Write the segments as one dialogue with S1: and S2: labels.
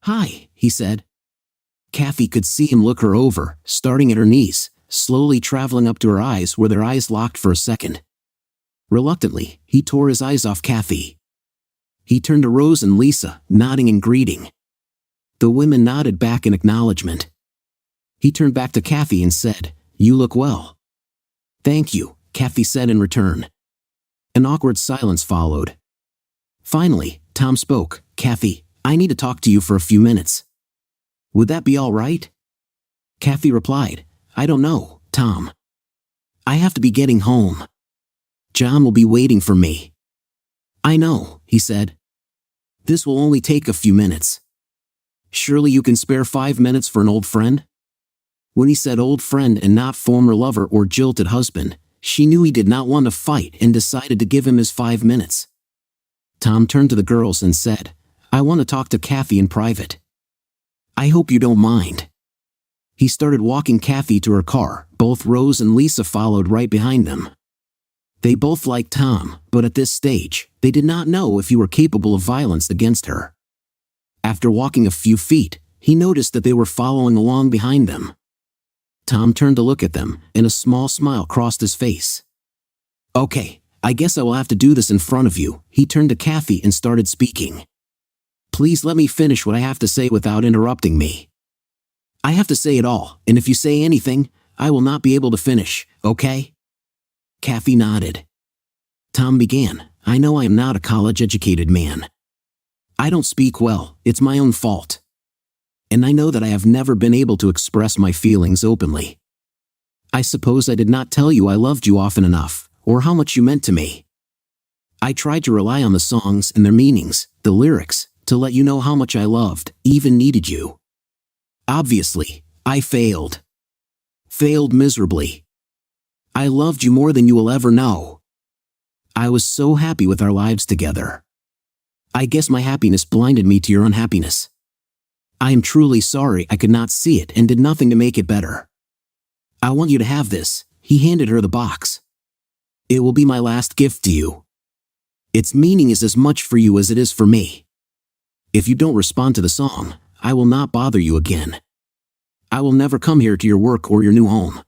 S1: "Hi," he said. Kathy could see him look her over, starting at her knees, slowly traveling up to her eyes where their eyes locked for a second. Reluctantly, he tore his eyes off Kathy. He turned to Rose and Lisa, nodding in greeting. The women nodded back in acknowledgement. He turned back to Kathy and said, "You look well." "Thank you," Kathy said in return. An awkward silence followed. Finally, Tom spoke. "Kathy, I need to talk to you for a few minutes. Would that be all right?" Kathy replied, "I don't know, Tom. I have to be getting home. John will be waiting for me." "I know," he said. "This will only take a few minutes. Surely you can spare 5 minutes for an old friend?" When he said old friend and not former lover or jilted husband, she knew he did not want to fight and decided to give him his 5 minutes. Tom turned to the girls and said, "I want to talk to Kathy in private. I hope you don't mind." He started walking Kathy to her car. Both Rose and Lisa followed right behind them. They both liked Tom, but at this stage, they did not know if he were capable of violence against her. After walking a few feet, he noticed that they were following along behind them. Tom turned to look at them, and a small smile crossed his face. "Okay, I guess I will have to do this in front of you." He turned to Kathy and started speaking. "Please let me finish what I have to say without interrupting me. I have to say it all, and if you say anything, I will not be able to finish, okay?" Kathy nodded. Tom began, "I know I am not a college-educated man. I don't speak well, it's my own fault. And I know that I have never been able to express my feelings openly. I suppose I did not tell you I loved you often enough, or how much you meant to me. I tried to rely on the songs and their meanings, the lyrics, to let you know how much I loved, even needed you. Obviously, I failed. Failed miserably. I loved you more than you will ever know. I was so happy with our lives together. I guess my happiness blinded me to your unhappiness. I am truly sorry I could not see it and did nothing to make it better. I want you to have this." He handed her the box. "It will be my last gift to you. Its meaning is as much for you as it is for me. If you don't respond to the song, I will not bother you again. I will never come here to your work or your new home.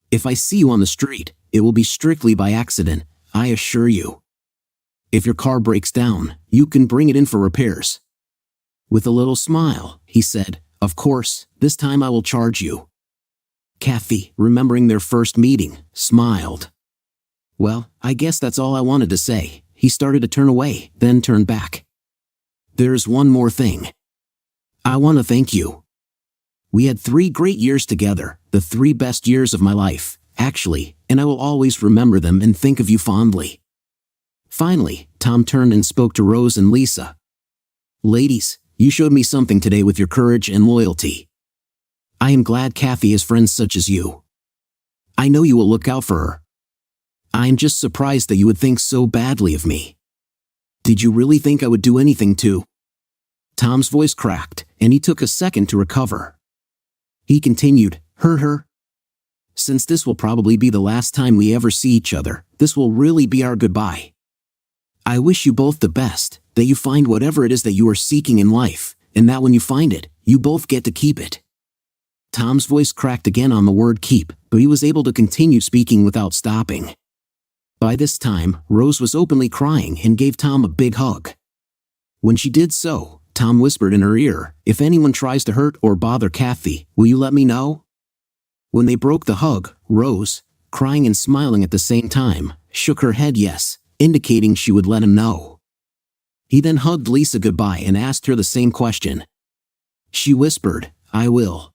S1: If I see you on the street, it will be strictly by accident, I assure you. If your car breaks down, you can bring it in for repairs." With a little smile, he said, "Of course, this time I will charge you." Kathy, remembering their first meeting, smiled. "Well, I guess that's all I wanted to say." He started to turn away, then turned back. "There's one more thing. I want to thank you. We had 3 great years together, the 3 best years of my life, actually, and I will always remember them and think of you fondly." Finally, Tom turned and spoke to Rose and Lisa. "Ladies, you showed me something today with your courage and loyalty. I am glad Kathy has friends such as you. I know you will look out for her. I am just surprised that you would think so badly of me. Did you really think I would do anything to?" Tom's voice cracked, and he took a second to recover. He continued, "Hurt her? Since this will probably be the last time we ever see each other, this will really be our goodbye. I wish you both the best, that you find whatever it is that you are seeking in life, and that when you find it, you both get to keep it." Tom's voice cracked again on the word keep, but he was able to continue speaking without stopping. By this time, Rose was openly crying and gave Tom a big hug. When she did so, Tom whispered in her ear, "If anyone tries to hurt or bother Kathy, will you let me know?" When they broke the hug, Rose, crying and smiling at the same time, shook her head yes, indicating she would let him know. He then hugged Lisa goodbye and asked her the same question. She whispered, "I will."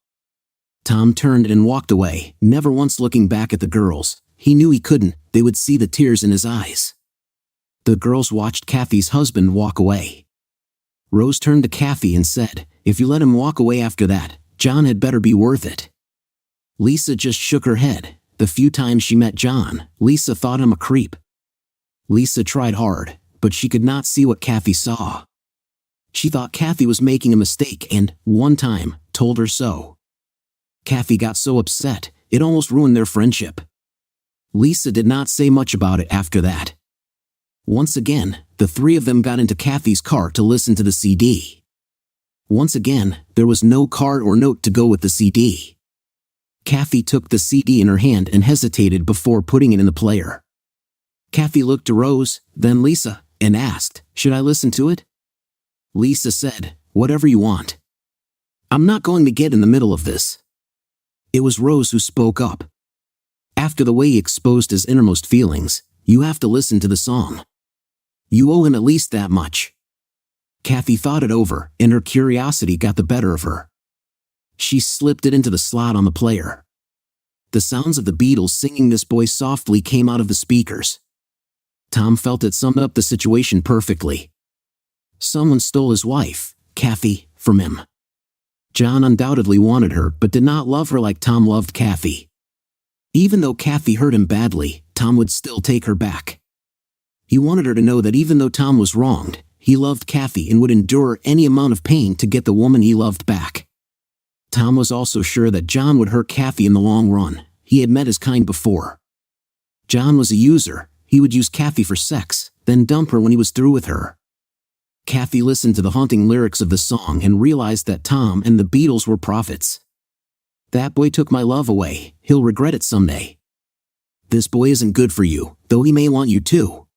S1: Tom turned and walked away, never once looking back at the girls. He knew he couldn't, they would see the tears in his eyes. The girls watched Kathy's husband walk away. Rose turned to Kathy and said, "If you let him walk away after that, John had better be worth it." Lisa just shook her head. The few times she met John, Lisa thought him a creep. Lisa tried hard, but she could not see what Kathy saw. She thought Kathy was making a mistake and, one time, told her so. Kathy got so upset, it almost ruined their friendship. Lisa did not say much about it after that. Once again, the 3 of them got into Kathy's car to listen to the CD. Once again, there was no card or note to go with the CD. Kathy took the CD in her hand and hesitated before putting it in the player. Kathy looked to Rose, then Lisa, and asked, "Should I listen to it?" Lisa said, "Whatever you want. I'm not going to get in the middle of this." It was Rose who spoke up. After the way he exposed his innermost feelings, you have to listen to the song. You owe him at least that much. Kathy thought it over, and her curiosity got the better of her. She slipped it into the slot on the player. The sounds of the Beatles singing "This Boy Softly" came out of the speakers. Tom felt it summed up the situation perfectly. Someone stole his wife, Kathy, from him. John undoubtedly wanted her but did not love her like Tom loved Kathy. Even though Kathy hurt him badly, Tom would still take her back. He wanted her to know that even though Tom was wronged, he loved Kathy and would endure any amount of pain to get the woman he loved back. Tom was also sure that John would hurt Kathy in the long run. He had met his kind before. John was a user. He would use Kathy for sex, then dump her when he was through with her. Kathy listened to the haunting lyrics of the song and realized that Tom and the Beatles were prophets. "That boy took my love away, he'll regret it someday. This boy isn't good for you, though he may want you too.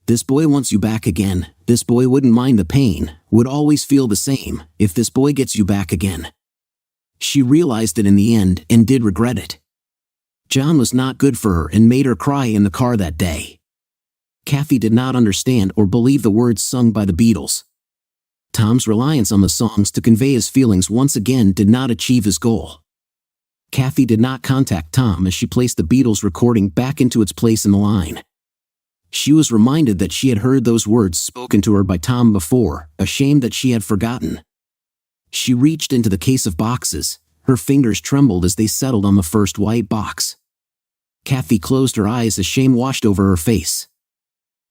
S1: This boy wants you back again, this boy wouldn't mind the pain, would always feel the same, if this boy gets you back again." She realized it in the end and did regret it. John was not good for her and made her cry in the car that day. Kathy did not understand or believe the words sung by the Beatles. Tom's reliance on the songs to convey his feelings once again did not achieve his goal. Kathy did not contact Tom as she placed the Beatles recording back into its place in the line. She was reminded that she had heard those words spoken to her by Tom before, ashamed that she had forgotten. She reached into the case of boxes. Her fingers trembled as they settled on the first white box. Kathy closed her eyes as shame washed over her face.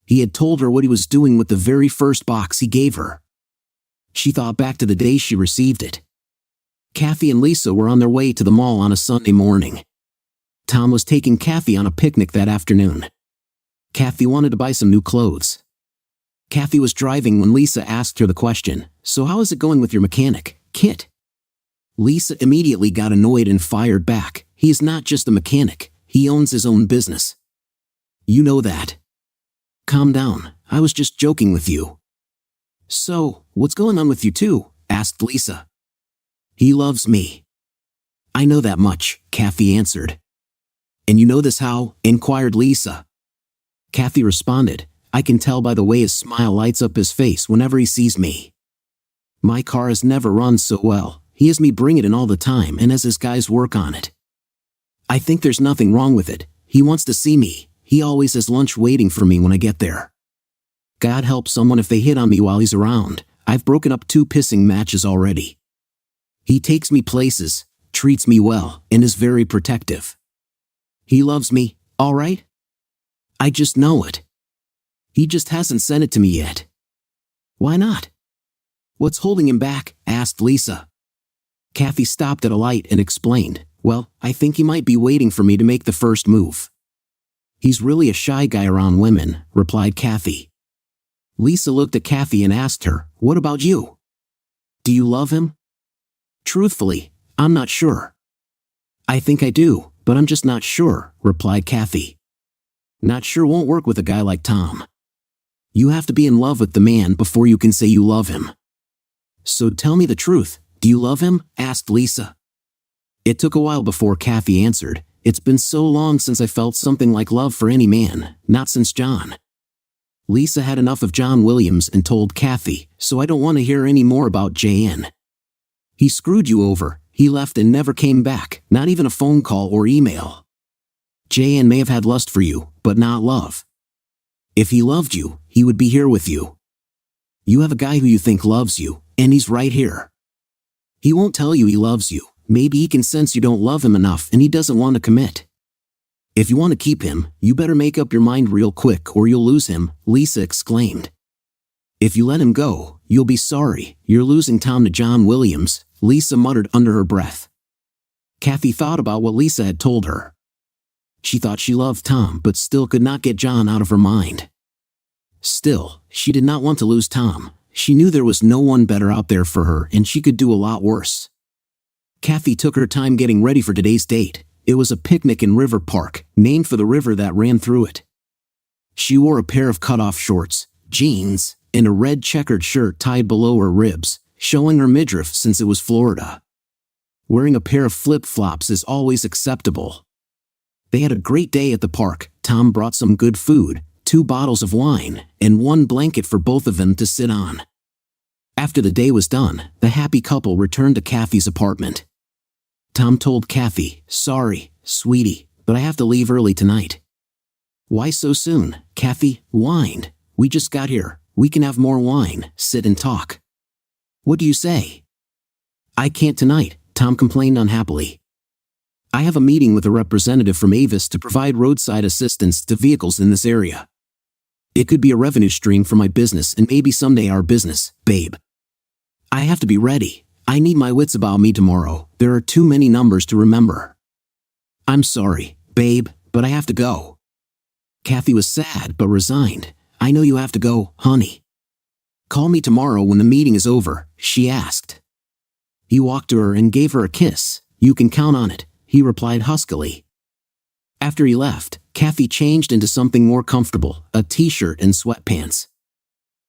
S1: He had told her what he was doing with the very first box he gave her. She thought back to the day she received it. Kathy and Lisa were on their way to the mall on a Sunday morning. Tom was taking Kathy on a picnic that afternoon. Kathy wanted to buy some new clothes. Kathy was driving when Lisa asked her the question, "So how is it going with your mechanic, Kit?" Lisa immediately got annoyed and fired back, "He is not just a mechanic, he owns his own business. You know that." "Calm down, I was just joking with you." "So, what's going on with you two?" asked Lisa. "He loves me." "I know that much," Kathy answered. "And you know this how?" inquired Lisa. Kathy responded, "I can tell by the way his smile lights up his face whenever he sees me. My car has never run so well, he has me bring it in all the time and has his guys work on it. I think there's nothing wrong with it, he wants to see me, he always has lunch waiting for me when I get there. God help someone if they hit on me while he's around, I've broken up 2 pissing matches already. He takes me places, treats me well, and is very protective. He loves me, all right? I just know it. He just hasn't sent it to me yet." "Why not?" "What's holding him back?" asked Lisa. Kathy stopped at a light and explained, "Well, I think he might be waiting for me to make the first move." "He's really a shy guy around women," replied Kathy. Lisa looked at Kathy and asked her, "What about you? Do you love him?" "Truthfully, I'm not sure." "I think I do, but I'm just not sure," replied Kathy. "Not sure won't work with a guy like Tom. You have to be in love with the man before you can say you love him." "So tell me the truth, do you love him?" asked Lisa. It took a while before Kathy answered, "It's been so long since I felt something like love for any man, not since John." Lisa had enough of John Williams and told Kathy, "So I don't want to hear any more about JN. He screwed you over, he left and never came back, not even a phone call or email. JN may have had lust for you, but not love. If he loved you, he would be here with you. You have a guy who you think loves you, and he's right here. He won't tell you he loves you, maybe he can sense you don't love him enough and he doesn't want to commit. If you want to keep him, you better make up your mind real quick or you'll lose him," Lisa exclaimed. "If you let him go, you'll be sorry, you're losing Tom to John Williams," Lisa muttered under her breath. Kathy thought about what Lisa had told her. She thought she loved Tom but still could not get John out of her mind. Still, she did not want to lose Tom. she knew there was no one better out there for her and she could do a lot worse. Kathy took her time getting ready for today's date. It was a picnic in River Park, named for the river that ran through it. She wore a pair of cut-off shorts, jeans, and a red checkered shirt tied below her ribs, showing her midriff since it was Florida. Wearing a pair of flip-flops is always acceptable. They had a great day at the park. Tom brought some good food, 2 bottles of wine, and 1 blanket for both of them to sit on. After the day was done, the happy couple returned to Kathy's apartment. Tom told Kathy, "Sorry, sweetie, but I have to leave early tonight." "Why so soon?" Kathy whined. "We just got here. We can have more wine, sit and talk." "What do you say?" "I can't tonight," Tom complained unhappily. "I have a meeting with a representative from Avis to provide roadside assistance to vehicles in this area. It could be a revenue stream for my business and maybe someday our business, babe. I have to be ready. I need my wits about me tomorrow. There are too many numbers to remember." "I'm sorry, babe, but I have to go." Kathy was sad but resigned. "I know you have to go, honey." "Call me tomorrow when the meeting is over," she asked. He walked to her and gave her a kiss. "You can count on it," he replied huskily. After he left, Kathy changed into something more comfortable, a t-shirt and sweatpants.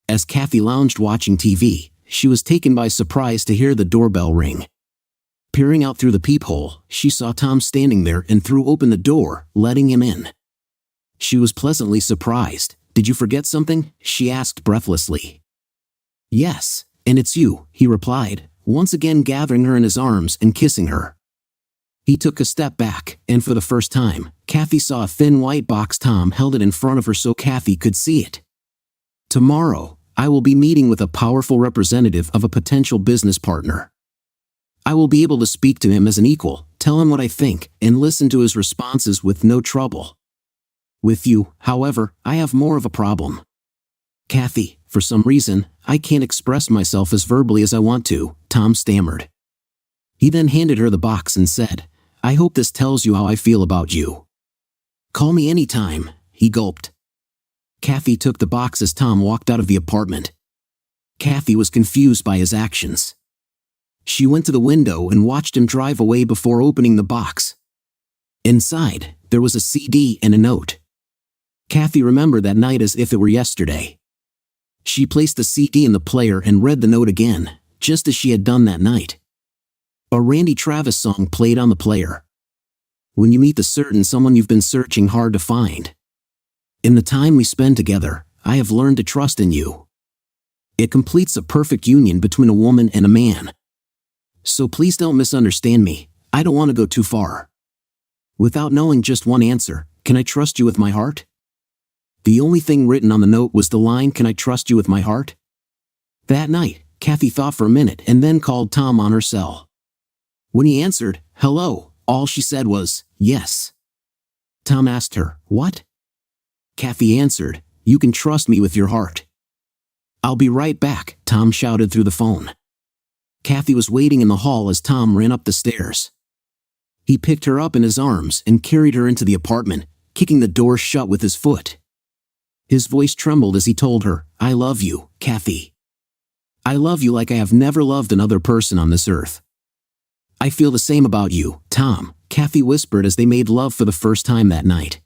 S1: As Kathy lounged watching TV, she was taken by surprise to hear the doorbell ring. Peering out through the peephole, she saw Tom standing there and threw open the door, letting him in. She was pleasantly surprised. "Did you forget something?" she asked breathlessly. "Yes, and it's you," he replied, once again gathering her in his arms and kissing her. He took a step back, and for the first time, Kathy saw a thin white box. Tom held it in front of her so Kathy could see it. "Tomorrow, I will be meeting with a powerful representative of a potential business partner. I will be able to speak to him as an equal, tell him what I think, and listen to his responses with no trouble. With you, however, I have more of a problem. Kathy, for some reason, I can't express myself as verbally as I want to," Tom stammered. He then handed her the box and said, "I hope this tells you how I feel about you." "Call me anytime," he gulped. Kathy took the box as Tom walked out of the apartment. Kathy was confused by his actions. She went to the window and watched him drive away before opening the box. Inside, there was a CD and a note. Kathy remembered that night as if it were yesterday. She placed the CD in the player and read the note again, just as she had done that night. A Randy Travis song played on the player. "When you meet the certain someone you've been searching hard to find. In the time we spend together, I have learned to trust in you. It completes a perfect union between a woman and a man. So please don't misunderstand me. I don't want to go too far. Without knowing just one answer, can I trust you with my heart?" The only thing written on the note was the line, "Can I trust you with my heart?" That night, Kathy thought for a minute and then called Tom on her cell. When he answered, "Hello," all she said was, "Yes." Tom asked her, "What?" Kathy answered, "You can trust me with your heart." "I'll be right back," Tom shouted through the phone. Kathy was waiting in the hall as Tom ran up the stairs. He picked her up in his arms and carried her into the apartment, kicking the door shut with his foot. His voice trembled as he told her, "I love you, Kathy. I love you like I have never loved another person on this earth." "I feel the same about you, Tom," Kathy whispered as they made love for the first time that night.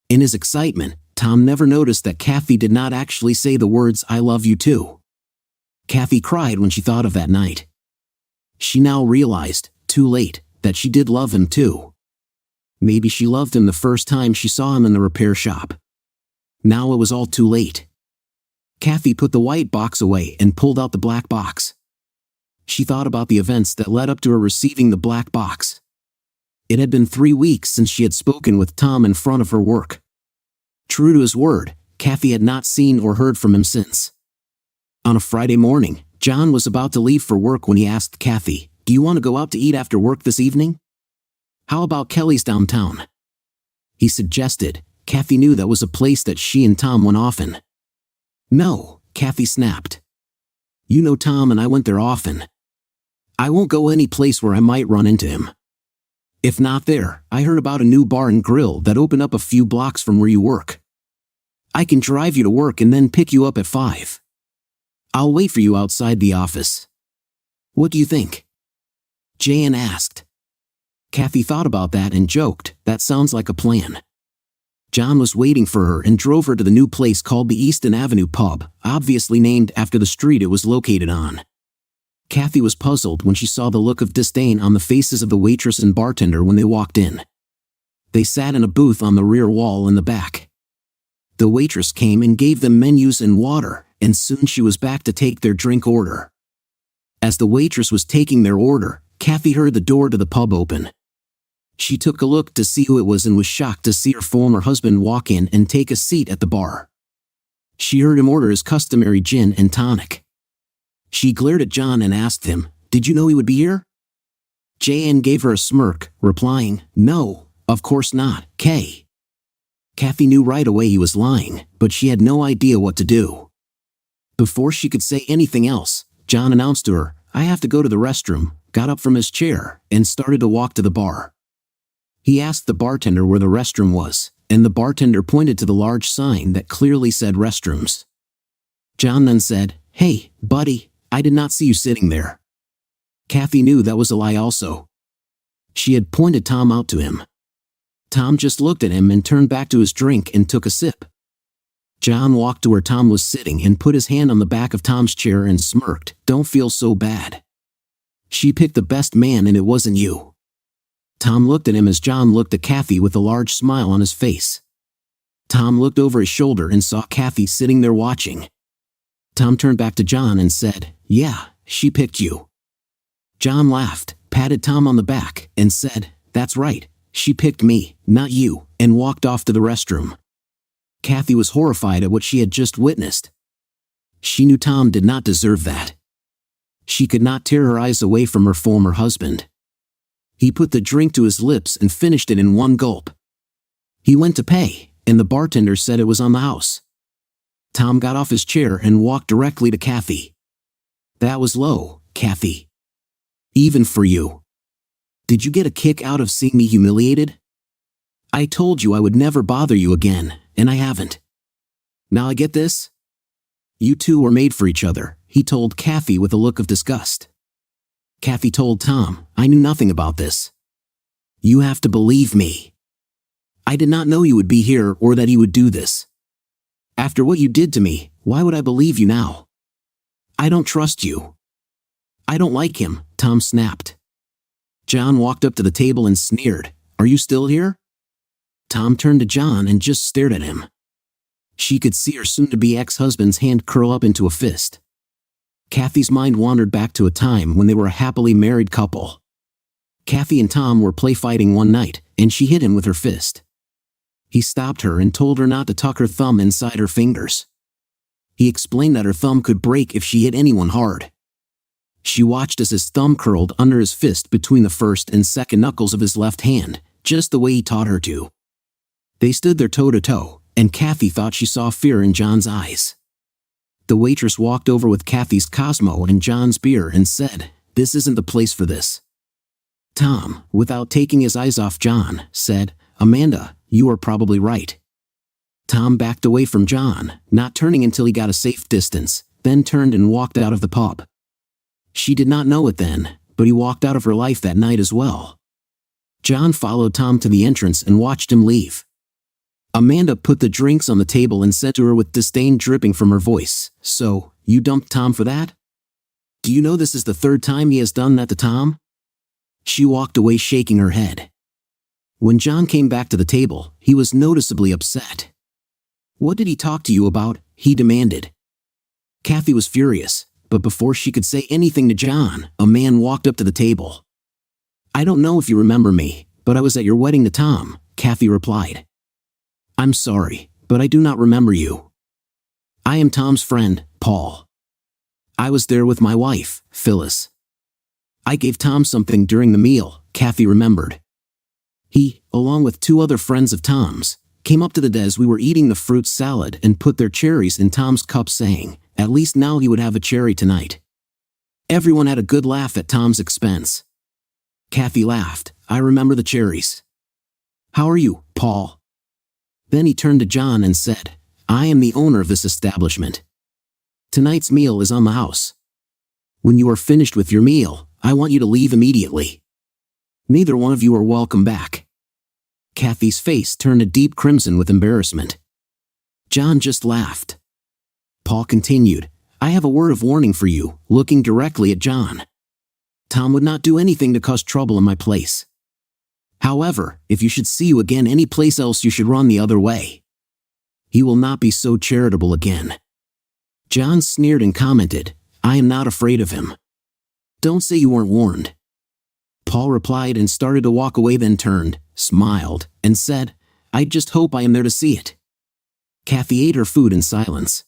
S1: In his excitement, Tom never noticed that Kathy did not actually say the words, "I love you too." Kathy cried when she thought of that night. She now realized, too late, that she did love him too. Maybe she loved him the first time she saw him in the repair shop. Now it was all too late. Kathy put the white box away and pulled out the black box. She thought about the events that led up to her receiving the black box. It had been 3 weeks since she had spoken with Tom in front of her work. True to his word, Kathy had not seen or heard from him since. On a Friday morning, John was about to leave for work when he asked Kathy, "Do you want to go out to eat after work this evening? How about Kelly's downtown?" He suggested. Kathy knew that was a place that she and Tom went often. "No," Kathy snapped. "You know Tom and I went there often. I won't go any place where I might run into him. If not there, I heard about a new bar and grill that opened up a few blocks from where you work. I can drive you to work and then pick you up at 5. I'll wait for you outside the office. What do you think? Jan asked. Kathy thought about that and joked, that sounds like a plan. John was waiting for her and drove her to the new place called the Easton Avenue Pub, obviously named after the street it was located on. Kathy was puzzled when she saw the look of disdain on the faces of the waitress and bartender when they walked in. They sat in a booth on the rear wall in the back. The waitress came and gave them menus and water, and soon she was back to take their drink order. As the waitress was taking their order, Kathy heard the door to the pub open. She took a look to see who it was and was shocked to see her former husband walk in and take a seat at the bar. She heard him order his customary gin and tonic. She glared at John and asked him, "Did you know he would be here?" Jan gave her a smirk, replying, "No, of course not, Kay." Kathy knew right away he was lying, but she had no idea what to do. Before she could say anything else, John announced to her, "I have to go to the restroom," got up from his chair, and started to walk to the bar. He asked the bartender where the restroom was, and the bartender pointed to the large sign that clearly said restrooms. John then said, "Hey, buddy, I did not see you sitting there." Kathy knew that was a lie also. She had pointed Tom out to him. Tom just looked at him and turned back to his drink and took a sip. John walked to where Tom was sitting and put his hand on the back of Tom's chair and smirked, "Don't feel so bad. She picked the best man and it wasn't you." Tom looked at him as John looked at Kathy with a large smile on his face. Tom looked over his shoulder and saw Kathy sitting there watching. Tom turned back to John and said, "Yeah, she picked you." John laughed, patted Tom on the back, and said, "That's right, she picked me, not you," and walked off to the restroom. Kathy was horrified at what she had just witnessed. She knew Tom did not deserve that. She could not tear her eyes away from her former husband. He put the drink to his lips and finished it in one gulp. He went to pay, and the bartender said it was on the house. Tom got off his chair and walked directly to Kathy. "That was low, Kathy. Even for you. Did you get a kick out of seeing me humiliated? I told you I would never bother you again, and I haven't. Now I get this? You two were made for each other," he told Kathy with a look of disgust. Kathy told Tom, "I knew nothing about this. You have to believe me. I did not know you would be here or that he would do this. After what you did to me, why would I believe you now? I don't trust you." "I don't like him," Tom snapped. John walked up to the table and sneered, "Are you still here?" Tom turned to John and just stared at him. She could see her soon-to-be ex-husband's hand curl up into a fist. Kathy's mind wandered back to a time when they were a happily married couple. Kathy and Tom were play fighting one night, and she hit him with her fist. He stopped her and told her not to tuck her thumb inside her fingers. He explained that her thumb could break if she hit anyone hard. She watched as his thumb curled under his fist between the first and second knuckles of his left hand, just the way he taught her to. They stood there toe-to-toe, and Kathy thought she saw fear in John's eyes. The waitress walked over with Kathy's Cosmo and John's beer and said, "This isn't the place for this." Tom, without taking his eyes off John, said, "Amanda, you are probably right." Tom backed away from John, not turning until he got a safe distance, then turned and walked out of the pub. She did not know it then, but he walked out of her life that night as well. John followed Tom to the entrance and watched him leave. Amanda put the drinks on the table and said to her with disdain dripping from her voice, "So, you dumped Tom for that? Do you know this is the third time he has done that to Tom?" She walked away shaking her head. When John came back to the table, he was noticeably upset. "What did he talk to you about?" he demanded. Kathy was furious, but before she could say anything to John, a man walked up to the table. "I don't know if you remember me, but I was at your wedding to Tom," Kathy replied. "I'm sorry, but I do not remember you. I am Tom's friend, Paul. I was there with my wife, Phyllis. I gave Tom something during the meal," Kathy remembered. "He, along with two other friends of Tom's, came up to the des we were eating the fruit salad and put their cherries in Tom's cup saying, at least now he would have a cherry tonight. Everyone had a good laugh at Tom's expense." Kathy laughed. "I remember the cherries. How are you, Paul?" Then he turned to John and said, "I am the owner of this establishment. Tonight's meal is on the house. When you are finished with your meal, I want you to leave immediately. Neither one of you are welcome back." Kathy's face turned a deep crimson with embarrassment. John just laughed. Paul continued, "I have a word of warning for you," looking directly at John. "Tom would not do anything to cause trouble in my place. However, if you should see you again any place else, you should run the other way. He will not be so charitable again." John sneered and commented, "I am not afraid of him. Don't say you weren't warned." Paul replied and started to walk away, then turned, smiled, and said, "I just hope I am there to see it." Kathy ate her food in silence.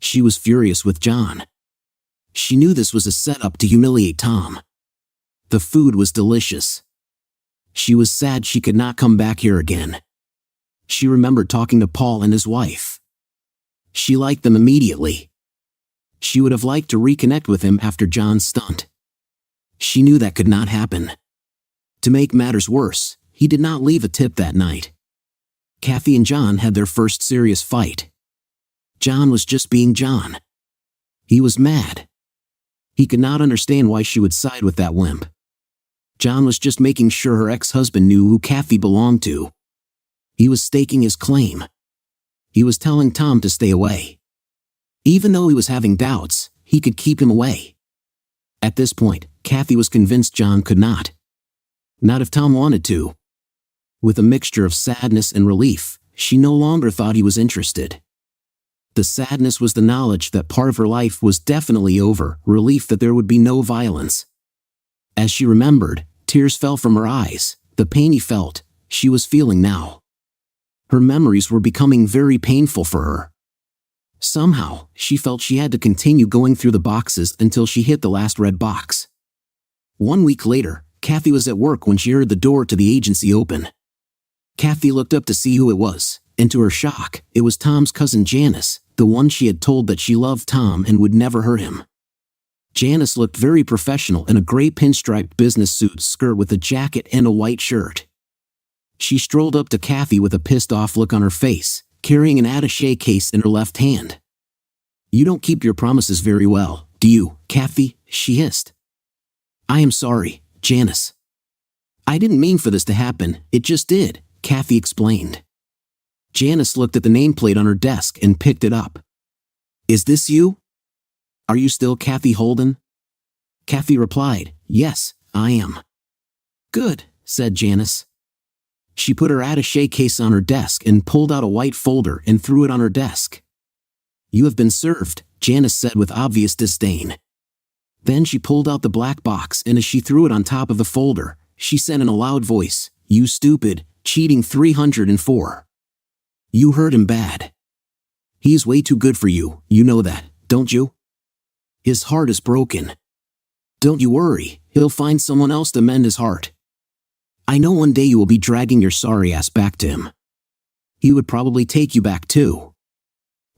S1: She was furious with John. She knew this was a setup to humiliate Tom. The food was delicious. She was sad she could not come back here again. She remembered talking to Paul and his wife. She liked them immediately. She would have liked to reconnect with him after John's stunt. She knew that could not happen. To make matters worse, he did not leave a tip that night. Kathy and John had their first serious fight. John was just being John. He was mad. He could not understand why she would side with that wimp. John was just making sure her ex-husband knew who Kathy belonged to. He was staking his claim. He was telling Tom to stay away. Even though he was having doubts, he could keep him away. At this point, Kathy was convinced John could not. Not if Tom wanted to. With a mixture of sadness and relief, she no longer thought he was interested. The sadness was the knowledge that part of her life was definitely over, relief that there would be no violence. As she remembered, tears fell from her eyes. The pain he felt, she was feeling now. Her memories were becoming very painful for her. Somehow, she felt she had to continue going through the boxes until she hit the last red box. 1 week later, Kathy was at work when she heard the door to the agency open. Kathy looked up to see who it was, and to her shock, it was Tom's cousin Janice, the one she had told that she loved Tom and would never hurt him. Janice looked very professional in a gray pinstriped business suit skirt with a jacket and a white shirt. She strolled up to Kathy with a pissed-off look on her face, carrying an attaché case in her left hand. "You don't keep your promises very well, do you, Kathy?" she hissed. "I am sorry, Janice. I didn't mean for this to happen, it just did," Kathy explained. Janice looked at the nameplate on her desk and picked it up. "Is this you? Are you still Kathy Holden?" Kathy replied, "Yes, I am." "Good," said Janice. She put her attaché case on her desk and pulled out a white folder and threw it on her desk. "You have been served," Janice said with obvious disdain. Then she pulled out the black box, and as she threw it on top of the folder, she said in a loud voice, "You stupid, cheating 304. You hurt him bad. He's way too good for you, you know that, don't you? His heart is broken. Don't you worry, he'll find someone else to mend his heart. I know one day you will be dragging your sorry ass back to him. He would probably take you back too.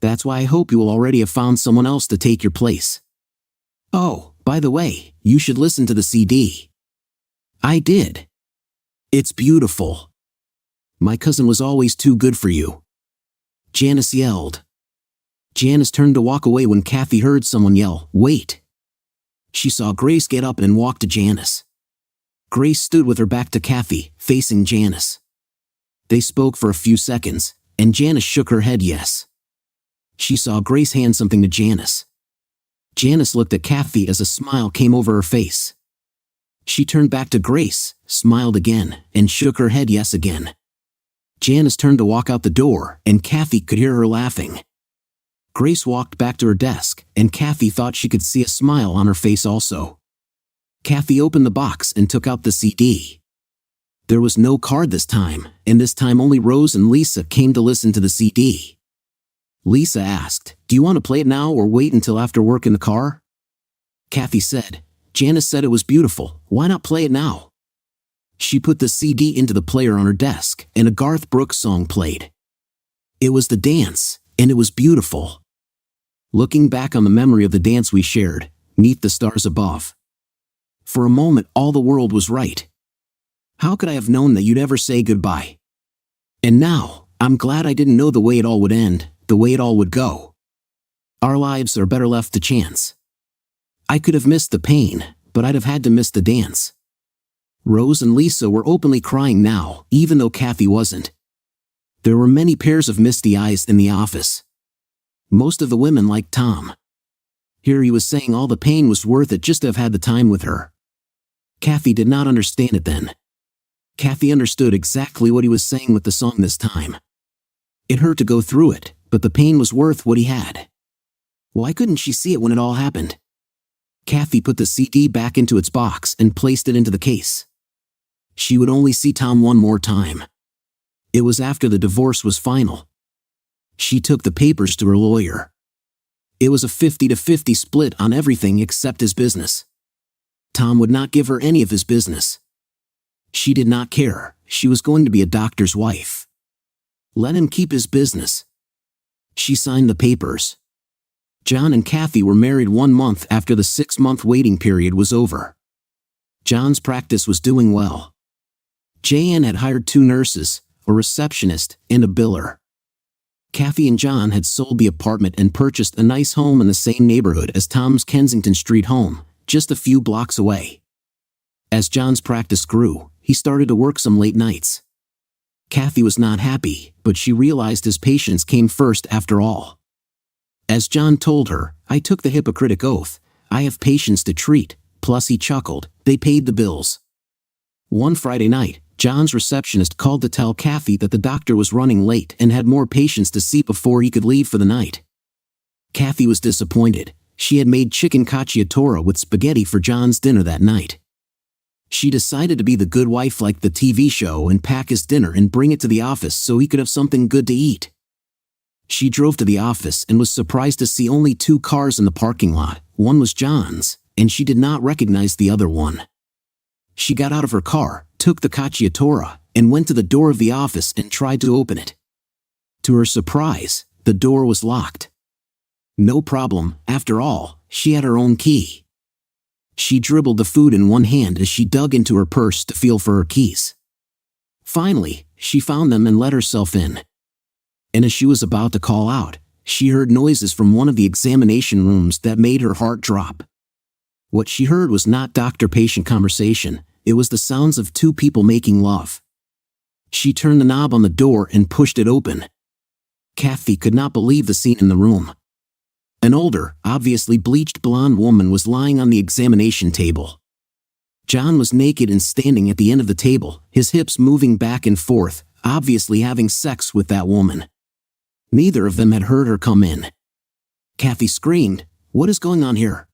S1: That's why I hope you will already have found someone else to take your place. Oh, by the way, you should listen to the CD. I did. It's beautiful. My cousin was always too good for you." Janice yelled. Janice turned to walk away when Kathy heard someone yell, "Wait." She saw Grace get up and walk to Janice. Grace stood with her back to Kathy, facing Janice. They spoke for a few seconds, and Janice shook her head yes. She saw Grace hand something to Janice. Janice looked at Kathy as a smile came over her face. She turned back to Grace, smiled again, and shook her head yes again. Janice turned to walk out the door, and Kathy could hear her laughing. Grace walked back to her desk, and Kathy thought she could see a smile on her face also. Kathy opened the box and took out the CD. There was no card this time, and this time only Rose and Lisa came to listen to the CD. Lisa asked, "Do you want to play it now or wait until after work in the car?" Kathy said, "Janice said it was beautiful, why not play it now?" She put the CD into the player on her desk, and a Garth Brooks song played. It was the dance, and it was beautiful. Looking back on the memory of the dance we shared, 'Neath the Stars Above. For a moment all the world was right. How could I have known that you'd ever say goodbye? And now, I'm glad I didn't know the way it all would end, the way it all would go. Our lives are better left to chance. I could have missed the pain, but I'd have had to miss the dance. Rose and Lisa were openly crying now, even though Kathy wasn't. There were many pairs of misty eyes in the office. Most of the women liked Tom. Here he was saying all the pain was worth it just to have had the time with her. Kathy did not understand it then. Kathy understood exactly what he was saying with the song this time. It hurt to go through it, but the pain was worth what he had. Why couldn't she see it when it all happened? Kathy put the CD back into its box and placed it into the case. She would only see Tom one more time. It was after the divorce was final. She took the papers to her lawyer. It was a 50-50 split on everything except his business. Tom would not give her any of his business. She did not care. She was going to be a doctor's wife. Let him keep his business. She signed the papers. John and Kathy were married 1 month after the 6-month waiting period was over. John's practice was doing well. Jan had hired 2 nurses, a receptionist, and a biller. Kathy and John had sold the apartment and purchased a nice home in the same neighborhood as Tom's Kensington Street home, just a few blocks away. As John's practice grew, he started to work some late nights. Kathy was not happy, but she realized his patients came first after all. As John told her, "I took the Hippocratic oath. I have patients to treat," plus he chuckled, they paid the bills. One Friday night, John's receptionist called to tell Kathy that the doctor was running late and had more patients to see before he could leave for the night. Kathy was disappointed. She had made chicken cacciatore with spaghetti for John's dinner that night. She decided to be the good wife like the TV show and pack his dinner and bring it to the office so he could have something good to eat. She drove to the office and was surprised to see only 2 cars in the parking lot. One was John's, and she did not recognize the other one. She got out of her car, took the cacciatore, and went to the door of the office and tried to open it. To her surprise, the door was locked. No problem, after all, she had her own key. She dribbled the food in one hand as she dug into her purse to feel for her keys. Finally, she found them and let herself in. And as she was about to call out, she heard noises from one of the examination rooms that made her heart drop. What she heard was not doctor-patient conversation, it was the sounds of 2 people making love. She turned the knob on the door and pushed it open. Kathy could not believe the scene in the room. An older, obviously bleached blonde woman was lying on the examination table. John was naked and standing at the end of the table, his hips moving back and forth, obviously having sex with that woman. Neither of them had heard her come in. Kathy screamed, "What is going on here?"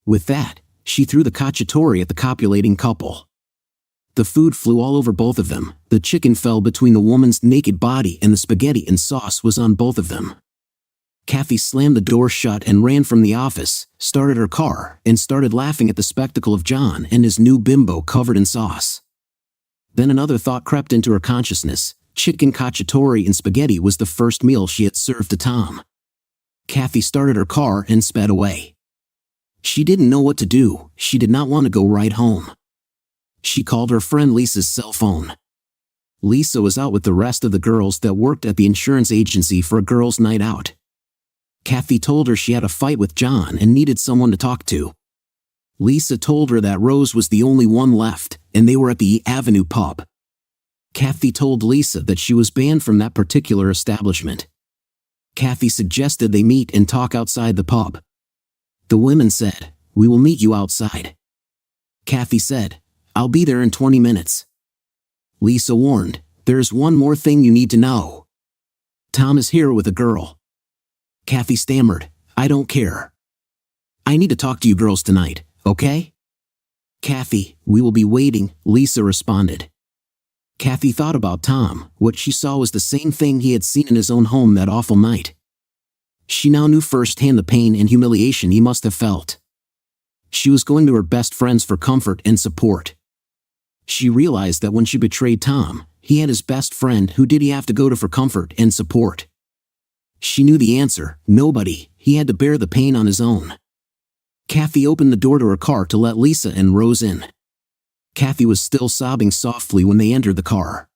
S1: With that, she threw the cacciatore at the copulating couple. The food flew all over both of them, the chicken fell between the woman's naked body and the spaghetti and sauce was on both of them. Kathy slammed the door shut and ran from the office, started her car, and started laughing at the spectacle of John and his new bimbo covered in sauce. Then another thought crept into her consciousness. Chicken cacciatore and spaghetti was the first meal she had served to Tom. Kathy started her car and sped away. She didn't know what to do. She did not want to go right home. She called her friend Lisa's cell phone. Lisa was out with the rest of the girls that worked at the insurance agency for a girls' night out. Kathy told her she had a fight with John and needed someone to talk to. Lisa told her that Rose was the only one left, and they were at the Avenue pub. Kathy told Lisa that she was banned from that particular establishment. Kathy suggested they meet and talk outside the pub. The women said, "We will meet you outside." Kathy said, "I'll be there in 20 minutes. Lisa warned, "There's one more thing you need to know. Tom is here with a girl." Kathy stammered, "I don't care. I need to talk to you girls tonight, okay?" "Kathy, we will be waiting," Lisa responded. Kathy thought about Tom. What she saw was the same thing he had seen in his own home that awful night. She now knew firsthand the pain and humiliation he must have felt. She was going to her best friends for comfort and support. She realized that when she betrayed Tom, he had his best friend. Who did he have to go to for comfort and support? She knew the answer, nobody. He had to bear the pain on his own. Kathy opened the door to her car to let Lisa and Rose in. Kathy was still sobbing softly when they entered the car.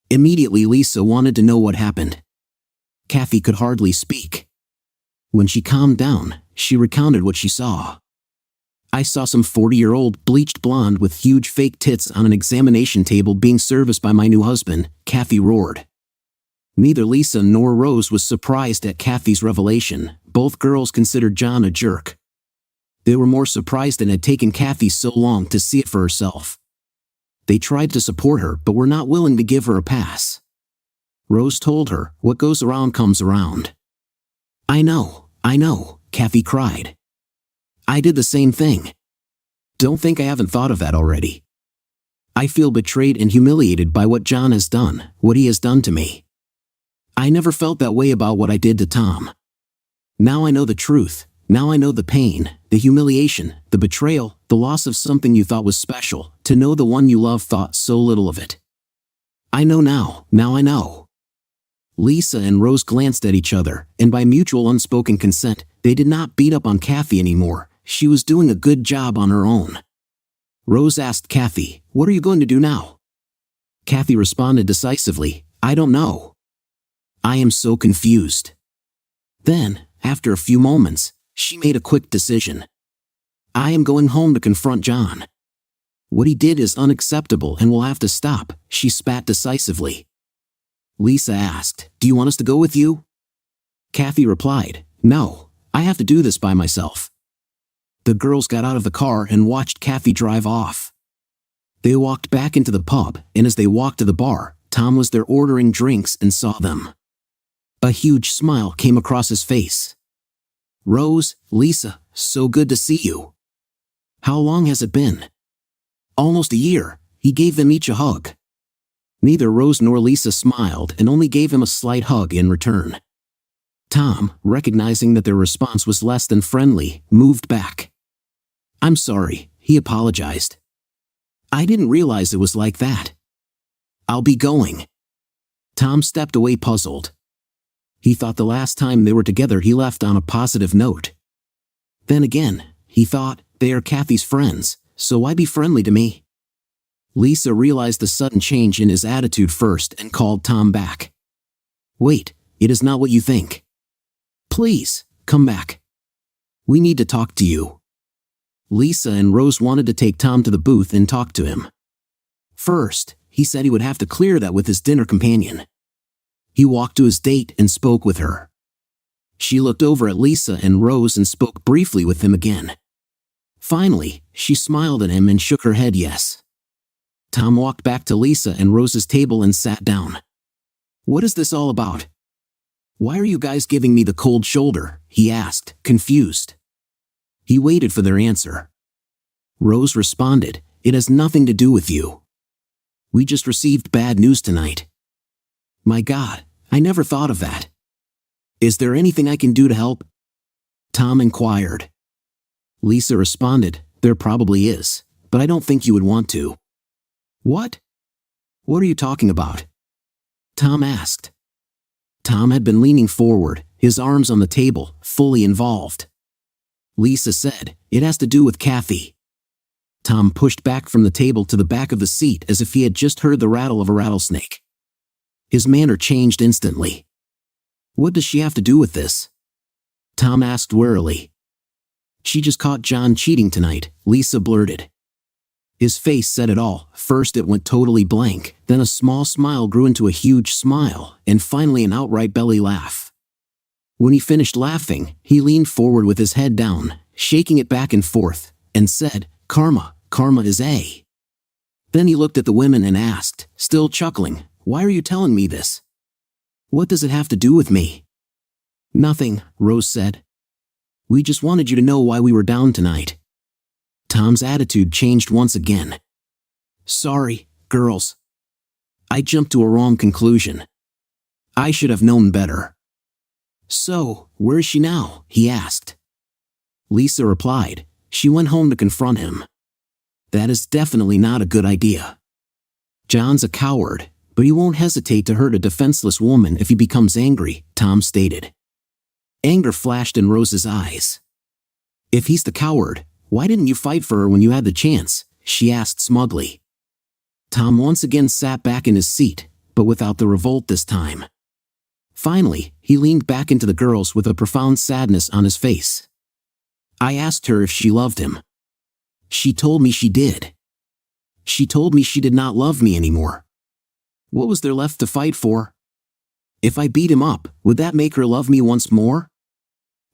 S1: Immediately Lisa wanted to know what happened. Kathy could hardly speak. When she calmed down, she recounted what she saw. "I saw some 40-year-old bleached blonde with huge fake tits on an examination table being serviced by my new husband," Kathy roared. Neither Lisa nor Rose was surprised at Kathy's revelation. Both girls considered John a jerk. They were more surprised it had taken Kathy so long to see it for herself. They tried to support her but were not willing to give her a pass. Rose told her, "What goes around comes around." I know, Kathy cried. "I did the same thing. Don't think I haven't thought of that already. I feel betrayed and humiliated by what John has done, what he has done to me. I never felt that way about what I did to Tom. Now I know the truth. Now I know the pain, the humiliation, the betrayal, the loss of something you thought was special, to know the one you love thought so little of it. I know now I know." Lisa and Rose glanced at each other, and by mutual unspoken consent, they did not beat up on Kathy anymore. She was doing a good job on her own. Rose asked Kathy, "What are you going to do now?" Kathy responded decisively, "I don't know. I am so confused." Then, after a few moments, she made a quick decision. "I am going home to confront John. What he did is unacceptable and will have to stop," she spat decisively. Lisa asked, "Do you want us to go with you?" Kathy replied, "No, I have to do this by myself." The girls got out of the car and watched Kathy drive off. They walked back into the pub, and as they walked to the bar, Tom was there ordering drinks and saw them. A huge smile came across his face. "Rose, Lisa, so good to see you. How long has it been?" "Almost a year." He gave them each a hug. Neither Rose nor Lisa smiled and only gave him a slight hug in return. Tom, recognizing that their response was less than friendly, moved back. "I'm sorry," he apologized. "I didn't realize it was like that. I'll be going." Tom stepped away puzzled. He thought the last time they were together he left on a positive note. Then again, he thought, they are Kathy's friends, so why be friendly to me? Lisa realized the sudden change in his attitude first and called Tom back. "Wait, it is not what you think. Please, come back. We need to talk to you." Lisa and Rose wanted to take Tom to the booth and talk to him. First, he said he would have to clear that with his dinner companion. He walked to his date and spoke with her. She looked over at Lisa and Rose and spoke briefly with him again. Finally, she smiled at him and shook her head yes. Tom walked back to Lisa and Rose's table and sat down. "What is this all about? Why are you guys giving me the cold shoulder?" he asked, confused. He waited for their answer. Rose responded, "It has nothing to do with you. We just received bad news tonight." "My God, I never thought of that. Is there anything I can do to help?" Tom inquired. Lisa responded, "There probably is, but I don't think you would want to." "What? What are you talking about?" Tom asked. Tom had been leaning forward, his arms on the table, fully involved. Lisa said, "It has to do with Kathy." Tom pushed back from the table to the back of the seat as if he had just heard the rattle of a rattlesnake. His manner changed instantly. "What does she have to do with this?" Tom asked warily. "She just caught John cheating tonight," Lisa blurted. His face said it all. First it went totally blank, then a small smile grew into a huge smile, and finally an outright belly laugh. When he finished laughing, he leaned forward with his head down, shaking it back and forth, and said, Karma is A." Then he looked at the women and asked, still chuckling, "Why are you telling me this? What does it have to do with me?" "Nothing," Rose said. "We just wanted you to know why we were down tonight." Tom's attitude changed once again. "Sorry, girls. I jumped to a wrong conclusion. I should have known better." "So, where is she now?" he asked. Lisa replied, "She went home to confront him." "That is definitely not a good idea. John's a coward, but he won't hesitate to hurt a defenseless woman if he becomes angry," Tom stated. Anger flashed in Rose's eyes. "If he's the coward, why didn't you fight for her when you had the chance?" she asked smugly. Tom once again sat back in his seat, but without the revolt this time. Finally, he leaned back into the girls with a profound sadness on his face. I asked her if she loved him. She told me she did. She told me she did not love me anymore. What was there left to fight for? If I beat him up, would that make her love me once more?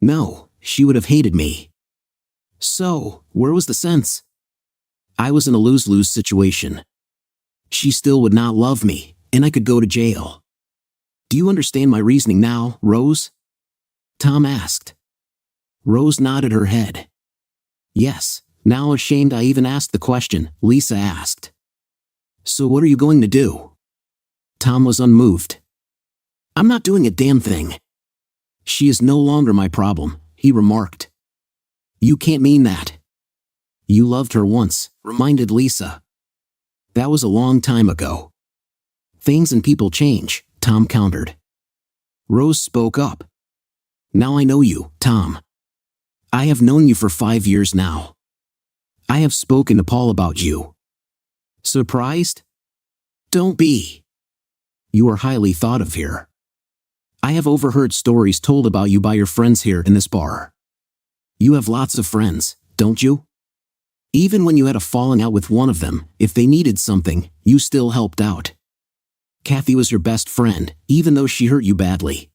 S1: No, she would have hated me. So, where was the sense? I was in a lose-lose situation. She still would not love me, and I could go to jail. Do you understand my reasoning now, Rose? Tom asked. Rose nodded her head. Yes, now ashamed I even asked the question, Lisa asked. So what are you going to do? Tom was unmoved. I'm not doing a damn thing. She is no longer my problem, he remarked. You can't mean that. You loved her once, reminded Lisa. That was a long time ago. Things and people change, Tom countered. Rose spoke up. Now I know you, Tom. I have known you for 5 years now. I have spoken to Paul about you. Surprised? Don't be. You are highly thought of here. I have overheard stories told about you by your friends here in this bar. You have lots of friends, don't you? Even when you had a falling out with one of them, if they needed something, you still helped out. Kathy was your best friend, even though she hurt you badly.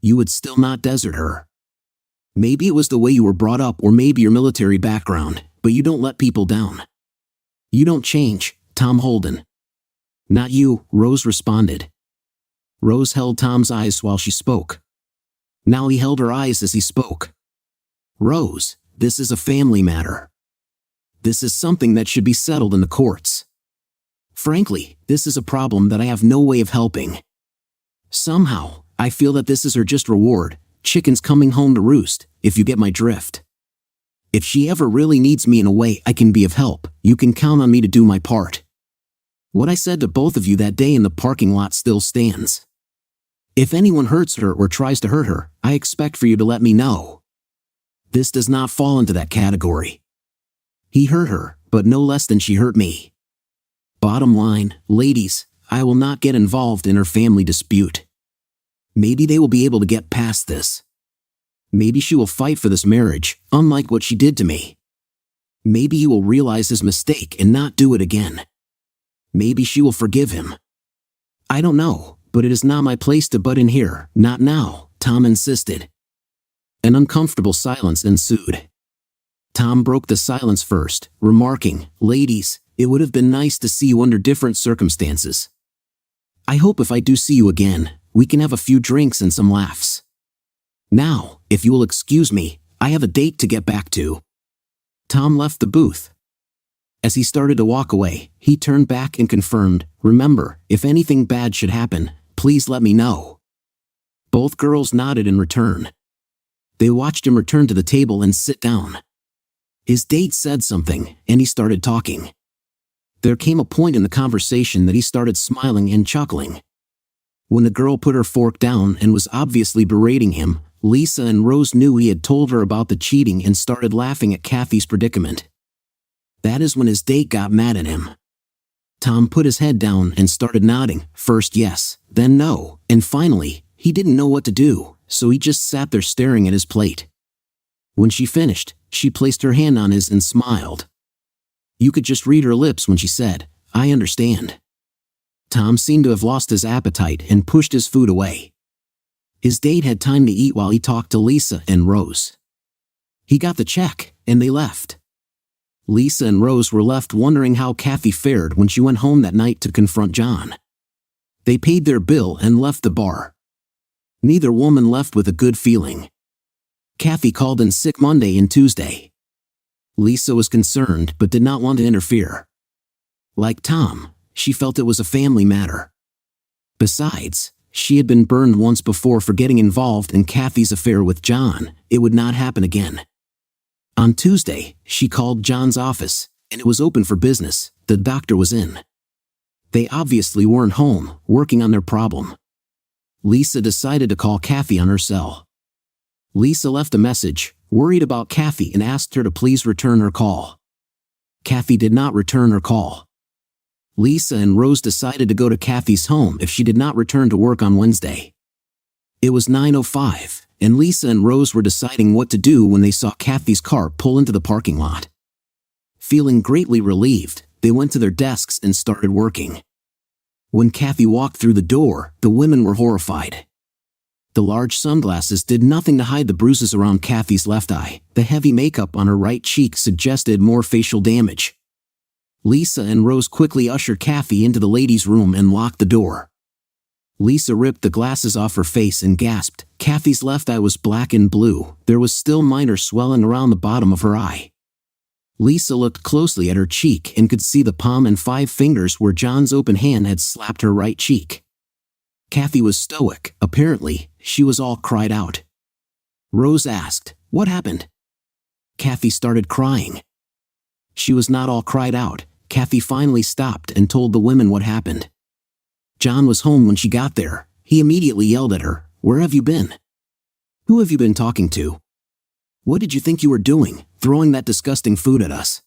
S1: You would still not desert her. Maybe it was the way you were brought up or maybe your military background, but you don't let people down. You don't change, Tom Holden. Not you, Rose responded. Rose held Tom's eyes while she spoke. Now he held her eyes as he spoke. Rose, this is a family matter. This is something that should be settled in the courts. Frankly, this is a problem that I have no way of helping. Somehow, I feel that this is her just reward, chickens coming home to roost, if you get my drift. If she ever really needs me in a way I can be of help, you can count on me to do my part. What I said to both of you that day in the parking lot still stands. If anyone hurts her or tries to hurt her, I expect for you to let me know. This does not fall into that category. He hurt her, but no less than she hurt me. Bottom line, ladies, I will not get involved in her family dispute. Maybe they will be able to get past this. Maybe she will fight for this marriage, unlike what she did to me. Maybe he will realize his mistake and not do it again. Maybe she will forgive him. I don't know, but it is not my place to butt in here, not now, Tom insisted. An uncomfortable silence ensued. Tom broke the silence first, remarking, Ladies, it would have been nice to see you under different circumstances. I hope if I do see you again, we can have a few drinks and some laughs. Now, if you will excuse me, I have a date to get back to. Tom left the booth. As he started to walk away, he turned back and confirmed, Remember, if anything bad should happen, please let me know. Both girls nodded in return. They watched him return to the table and sit down. His date said something, and he started talking. There came a point in the conversation that he started smiling and chuckling. When the girl put her fork down and was obviously berating him, Lisa and Rose knew he had told her about the cheating and started laughing at Kathy's predicament. That is when his date got mad at him. Tom put his head down and started nodding, first yes, then no, and finally, he didn't know what to do, so he just sat there staring at his plate. When she finished, she placed her hand on his and smiled. You could just read her lips when she said, I understand. Tom seemed to have lost his appetite and pushed his food away. His date had time to eat while he talked to Lisa and Rose. He got the check, and they left. Lisa and Rose were left wondering how Kathy fared when she went home that night to confront John. They paid their bill and left the bar. Neither woman left with a good feeling. Kathy called in sick Monday and Tuesday. Lisa was concerned but did not want to interfere. Like Tom, she felt it was a family matter. Besides, she had been burned once before for getting involved in Kathy's affair with John. It would not happen again. On Tuesday, she called John's office, and it was open for business. The doctor was in. They obviously weren't home, working on their problem. Lisa decided to call Kathy on her cell. Lisa left a message, worried about Kathy, and asked her to please return her call. Kathy did not return her call. Lisa and Rose decided to go to Kathy's home if she did not return to work on Wednesday. It was 9:05, and Lisa and Rose were deciding what to do when they saw Kathy's car pull into the parking lot. Feeling greatly relieved, they went to their desks and started working. When Kathy walked through the door, the women were horrified. The large sunglasses did nothing to hide the bruises around Kathy's left eye. The heavy makeup on her right cheek suggested more facial damage. Lisa and Rose quickly ushered Kathy into the ladies' room and locked the door. Lisa ripped the glasses off her face and gasped. Kathy's left eye was black and blue. There was still minor swelling around the bottom of her eye. Lisa looked closely at her cheek and could see the palm and 5 fingers where John's open hand had slapped her right cheek. Kathy was stoic. Apparently, she was all cried out. Rose asked, "What happened?" Kathy started crying. She was not all cried out. Kathy finally stopped and told the women what happened. John was home when she got there. He immediately yelled at her, "Where have you been? Who have you been talking to? What did you think you were doing, throwing that disgusting food at us?"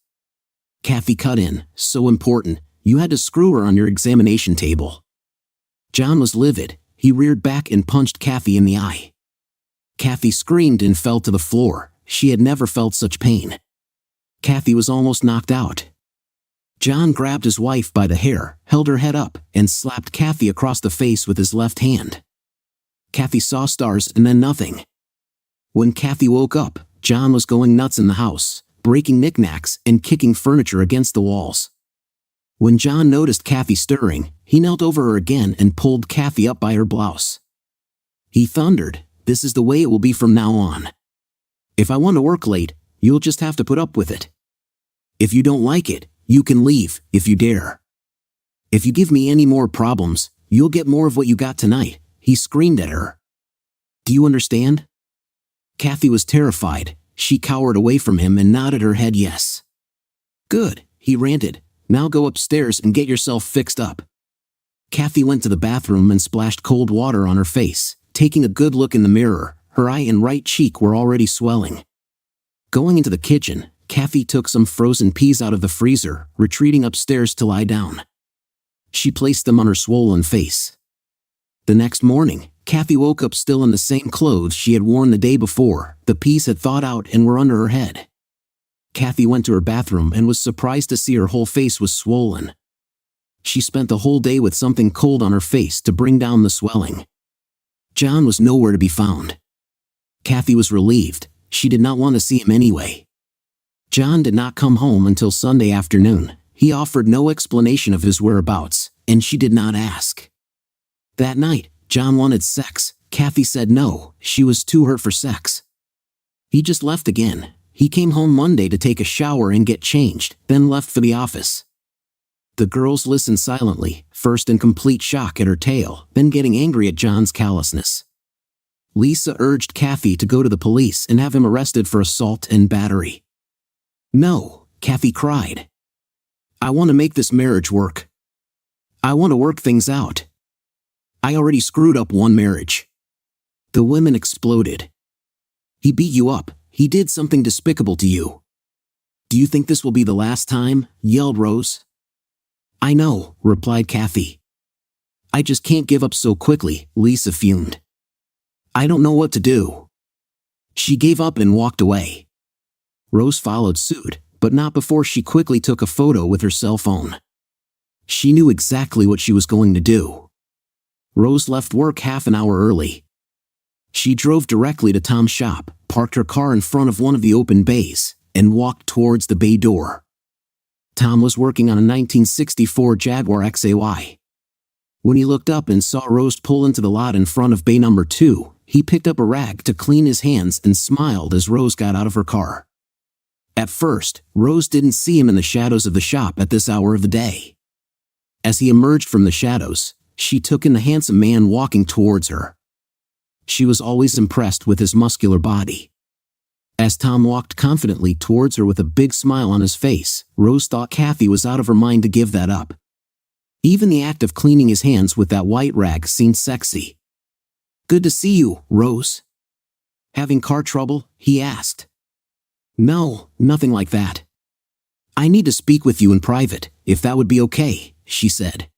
S1: Kathy cut in, "So important, you had to screw her on your examination table." John was livid. He reared back and punched Kathy in the eye. Kathy screamed and fell to the floor. She had never felt such pain. Kathy was almost knocked out. John grabbed his wife by the hair, held her head up, and slapped Kathy across the face with his left hand. Kathy saw stars and then nothing. When Kathy woke up, John was going nuts in the house, breaking knickknacks and kicking furniture against the walls. When John noticed Kathy stirring, he knelt over her again and pulled Kathy up by her blouse. He thundered, "This is the way it will be from now on. If I want to work late, you'll just have to put up with it. If you don't like it, you can leave, if you dare. If you give me any more problems, you'll get more of what you got tonight," he screamed at her. "Do you understand?" Kathy was terrified. She cowered away from him and nodded her head yes. "Good," he ranted. "Now go upstairs and get yourself fixed up." Kathy went to the bathroom and splashed cold water on her face. Taking a good look in the mirror, her eye and right cheek were already swelling. Going into the kitchen, Kathy took some frozen peas out of the freezer, retreating upstairs to lie down. She placed them on her swollen face. The next morning, Kathy woke up still in the same clothes she had worn the day before. The peas had thawed out and were under her head. Kathy went to her bathroom and was surprised to see her whole face was swollen. She spent the whole day with something cold on her face to bring down the swelling. John was nowhere to be found. Kathy was relieved. She did not want to see him anyway. John did not come home until Sunday afternoon. He offered no explanation of his whereabouts, and she did not ask. That night, John wanted sex. Kathy said no, she was too hurt for sex. He just left again. He came home Monday to take a shower and get changed, then left for the office. The girls listened silently, first in complete shock at her tale, then getting angry at John's callousness. Lisa urged Kathy to go to the police and have him arrested for assault and battery. "No," Kathy cried. "I want to make this marriage work. I want to work things out. I already screwed up one marriage." The women exploded. "He beat you up. He did something despicable to you." "Do you think this will be the last time?" yelled Rose. "I know," replied Kathy. "I just can't give up so quickly," Lisa fumed. "I don't know what to do." She gave up and walked away. Rose followed suit, but not before she quickly took a photo with her cell phone. She knew exactly what she was going to do. Rose left work half an hour early. She drove directly to Tom's shop, parked her car in front of one of the open bays, and walked towards the bay door. Tom was working on a 1964 Jaguar XAY. When he looked up and saw Rose pull into the lot in front of bay number 2, he picked up a rag to clean his hands and smiled as Rose got out of her car. At first, Rose didn't see him in the shadows of the shop at this hour of the day. As he emerged from the shadows, she took in the handsome man walking towards her. She was always impressed with his muscular body. As Tom walked confidently towards her with a big smile on his face, Rose thought Kathy was out of her mind to give that up. Even the act of cleaning his hands with that white rag seemed sexy. "Good to see you, Rose." "Having car trouble?" he asked. "No, nothing like that. I need to speak with you in private, if that would be okay," she said.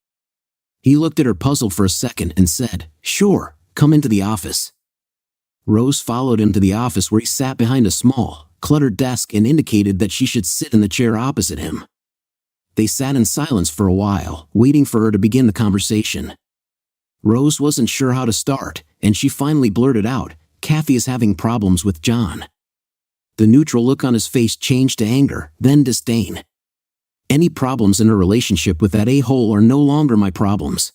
S1: He looked at her puzzled for a second and said, "Sure, come into the office." Rose followed him to the office where he sat behind a small, cluttered desk and indicated that she should sit in the chair opposite him. They sat in silence for a while, waiting for her to begin the conversation. Rose wasn't sure how to start, and she finally blurted out, "Kathy is having problems with John." The neutral look on his face changed to anger, then disdain. "Any problems in her relationship with that a-hole are no longer my problems.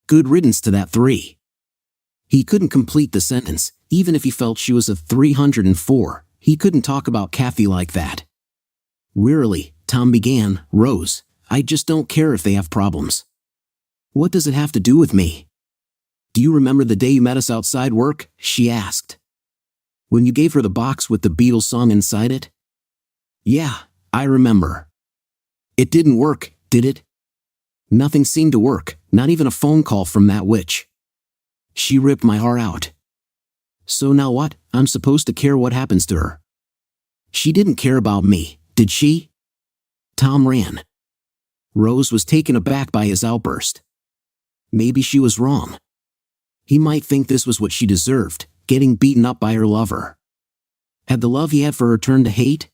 S1: Good riddance to that 3. He couldn't complete the sentence, even if he felt she was a 304. He couldn't talk about Kathy like that. Wearily, Tom began, "Rose, I just don't care if they have problems. What does it have to do with me? Do you remember the day you met us outside work?" she asked. "When you gave her the box with the Beatles song inside it?" "Yeah, I remember." "It didn't work, did it?" "Nothing seemed to work, not even a phone call from that witch. She ripped my heart out." "So now what? I'm supposed to care what happens to her?" "She didn't care about me, did she?" Tom ran. Rose was taken aback by his outburst. Maybe she was wrong. He might think this was what she deserved, getting beaten up by her lover. Had the love he had for her turned to hate?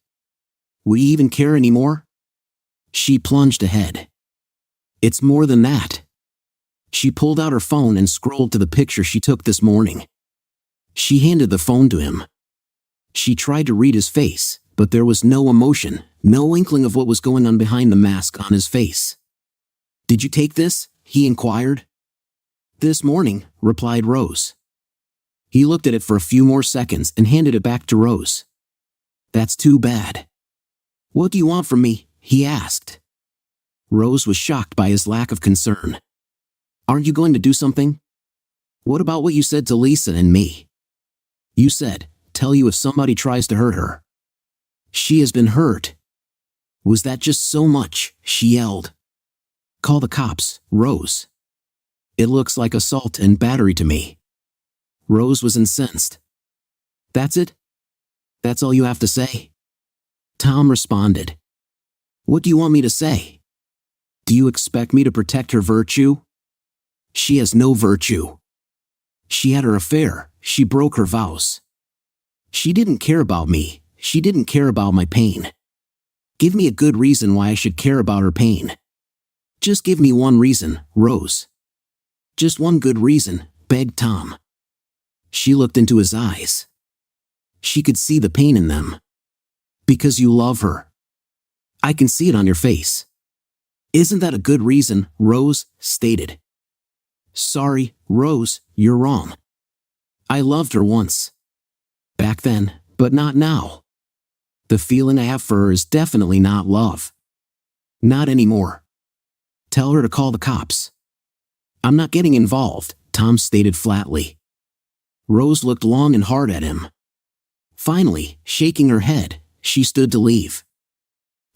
S1: Would he even care anymore? She plunged ahead. "It's more than that." She pulled out her phone and scrolled to the picture she took this morning. She handed the phone to him. She tried to read his face, but there was no emotion, no inkling of what was going on behind the mask on his face. "Did you take this?" he inquired. "This morning," replied Rose. He looked at it for a few more seconds and handed it back to Rose. "That's too bad." "What do you want from me?" he asked. Rose was shocked by his lack of concern. "Aren't you going to do something? What about what you said to Lisa and me? You said, tell you if somebody tries to hurt her. She has been hurt." "Was that just so much?" she yelled. "Call the cops, Rose. It looks like assault and battery to me." Rose was incensed. "That's it? That's all you have to say?" Tom responded. "What do you want me to say? Do you expect me to protect her virtue? She has no virtue. She had her affair, she broke her vows. She didn't care about me, she didn't care about my pain. Give me a good reason why I should care about her pain. Just give me one reason, Rose. Just one good reason," begged Tom. She looked into his eyes. She could see the pain in them. "Because you love her. I can see it on your face." "Isn't that a good reason?" Rose stated. "Sorry, Rose, you're wrong. I loved her once. Back then, but not now. The feeling I have for her is definitely not love. Not anymore. Tell her to call the cops." "I'm not getting involved," Tom stated flatly. Rose looked long and hard at him. Finally, shaking her head, she stood to leave.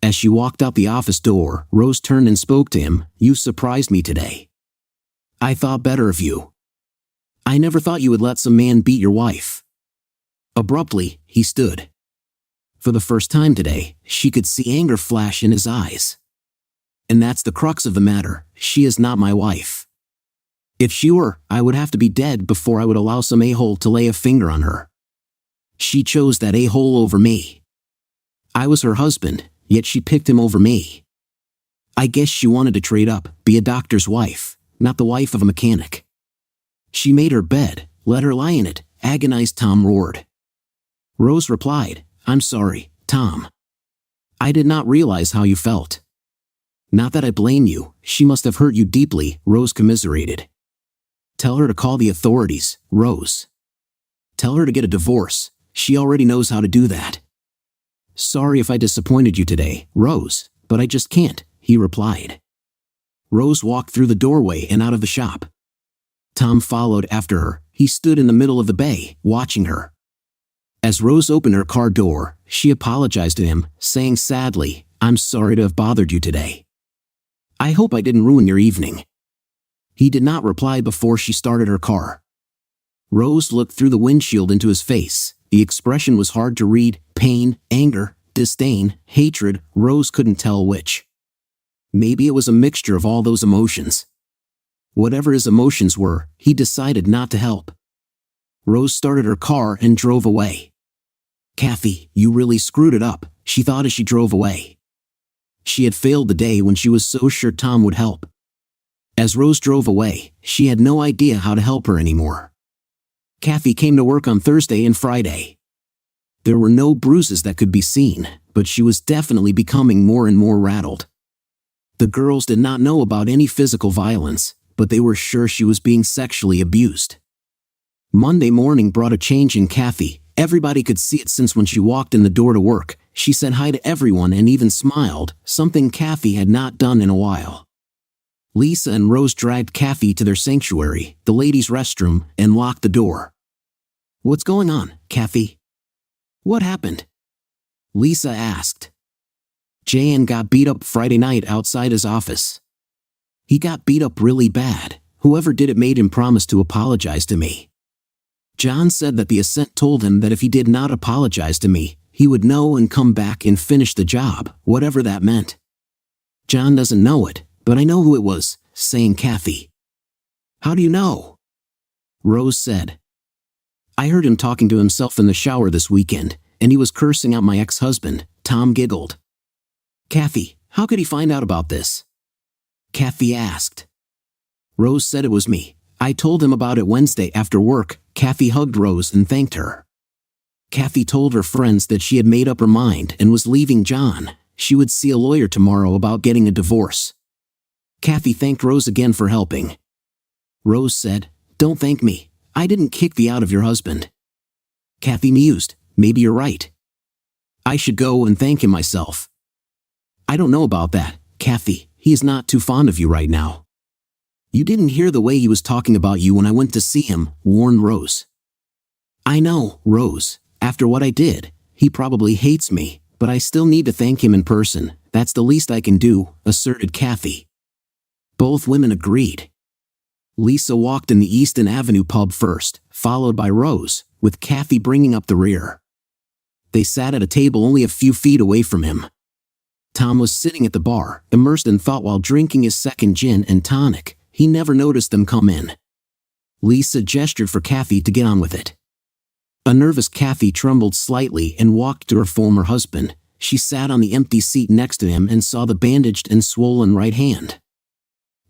S1: As she walked out the office door, Rose turned and spoke to him. "You surprised me today. I thought better of you. I never thought you would let some man beat your wife." Abruptly, he stood. For the first time today, she could see anger flash in his eyes. "And that's the crux of the matter, she is not my wife. If she were, I would have to be dead before I would allow some a-hole to lay a finger on her. She chose that a-hole over me. I was her husband, yet she picked him over me. I guess she wanted to trade up, be a doctor's wife, not the wife of a mechanic. She made her bed, let her lie in it," agonized Tom roared. Rose replied, "I'm sorry, Tom. I did not realize how you felt. Not that I blame you, she must have hurt you deeply," Rose commiserated. "Tell her to call the authorities, Rose. Tell her to get a divorce, she already knows how to do that." "Sorry if I disappointed you today, Rose, but I just can't," he replied. Rose walked through the doorway and out of the shop. Tom followed after her. He stood in the middle of the bay, watching her. As Rose opened her car door, she apologized to him, saying sadly, "I'm sorry to have bothered you today. I hope I didn't ruin your evening." He did not reply before she started her car. Rose looked through the windshield into his face. The expression was hard to read: pain, anger, disdain, hatred. Rose couldn't tell which. Maybe it was a mixture of all those emotions. Whatever his emotions were, he decided not to help. Rose started her car and drove away. "Kathy, you really screwed it up," she thought as she drove away. She had failed the day when she was so sure Tom would help. As Rose drove away, she had no idea how to help her anymore. Kathy came to work on Thursday and Friday. There were no bruises that could be seen, but she was definitely becoming more and more rattled. The girls did not know about any physical violence, but they were sure she was being sexually abused. Monday morning brought a change in Kathy. Everybody could see it since when she walked in the door to work, she said hi to everyone and even smiled, something Kathy had not done in a while. Lisa and Rose dragged Kathy to their sanctuary, the ladies' restroom, and locked the door. "What's going on, Kathy? What happened?" Lisa asked. Jan got beat up Friday night outside his office. He got beat up really bad. Whoever did it made him promise to apologize to me. John said that the assent told him that if he did not apologize to me, he would know and come back and finish the job, whatever that meant. John doesn't know it, but I know who it was, saying Kathy. "How do you know?" Rose said. "I heard him talking to himself in the shower this weekend, and he was cursing out my ex-husband." Tom giggled. "Kathy, how could he find out about this?" Kathy asked. Rose said it was me. "I told him about it Wednesday after work." Kathy hugged Rose and thanked her. Kathy told her friends that she had made up her mind and was leaving John. She would see a lawyer tomorrow about getting a divorce. Kathy thanked Rose again for helping. Rose said, "Don't thank me. I didn't kick the out of your husband." Kathy mused, "Maybe you're right. I should go and thank him myself." "I don't know about that, Kathy. He is not too fond of you right now." "You didn't hear the way he was talking about you when I went to see him," warned Rose. "I know, Rose. After what I did, he probably hates me, but I still need to thank him in person. That's the least I can do," asserted Kathy. Both women agreed. Lisa walked in the Easton Avenue pub first, followed by Rose, with Kathy bringing up the rear. They sat at a table only a few feet away from him. Tom was sitting at the bar, immersed in thought while drinking his second gin and tonic. He never noticed them come in. Lisa gestured for Kathy to get on with it. A nervous Kathy trembled slightly and walked to her former husband. She sat on the empty seat next to him and saw the bandaged and swollen right hand.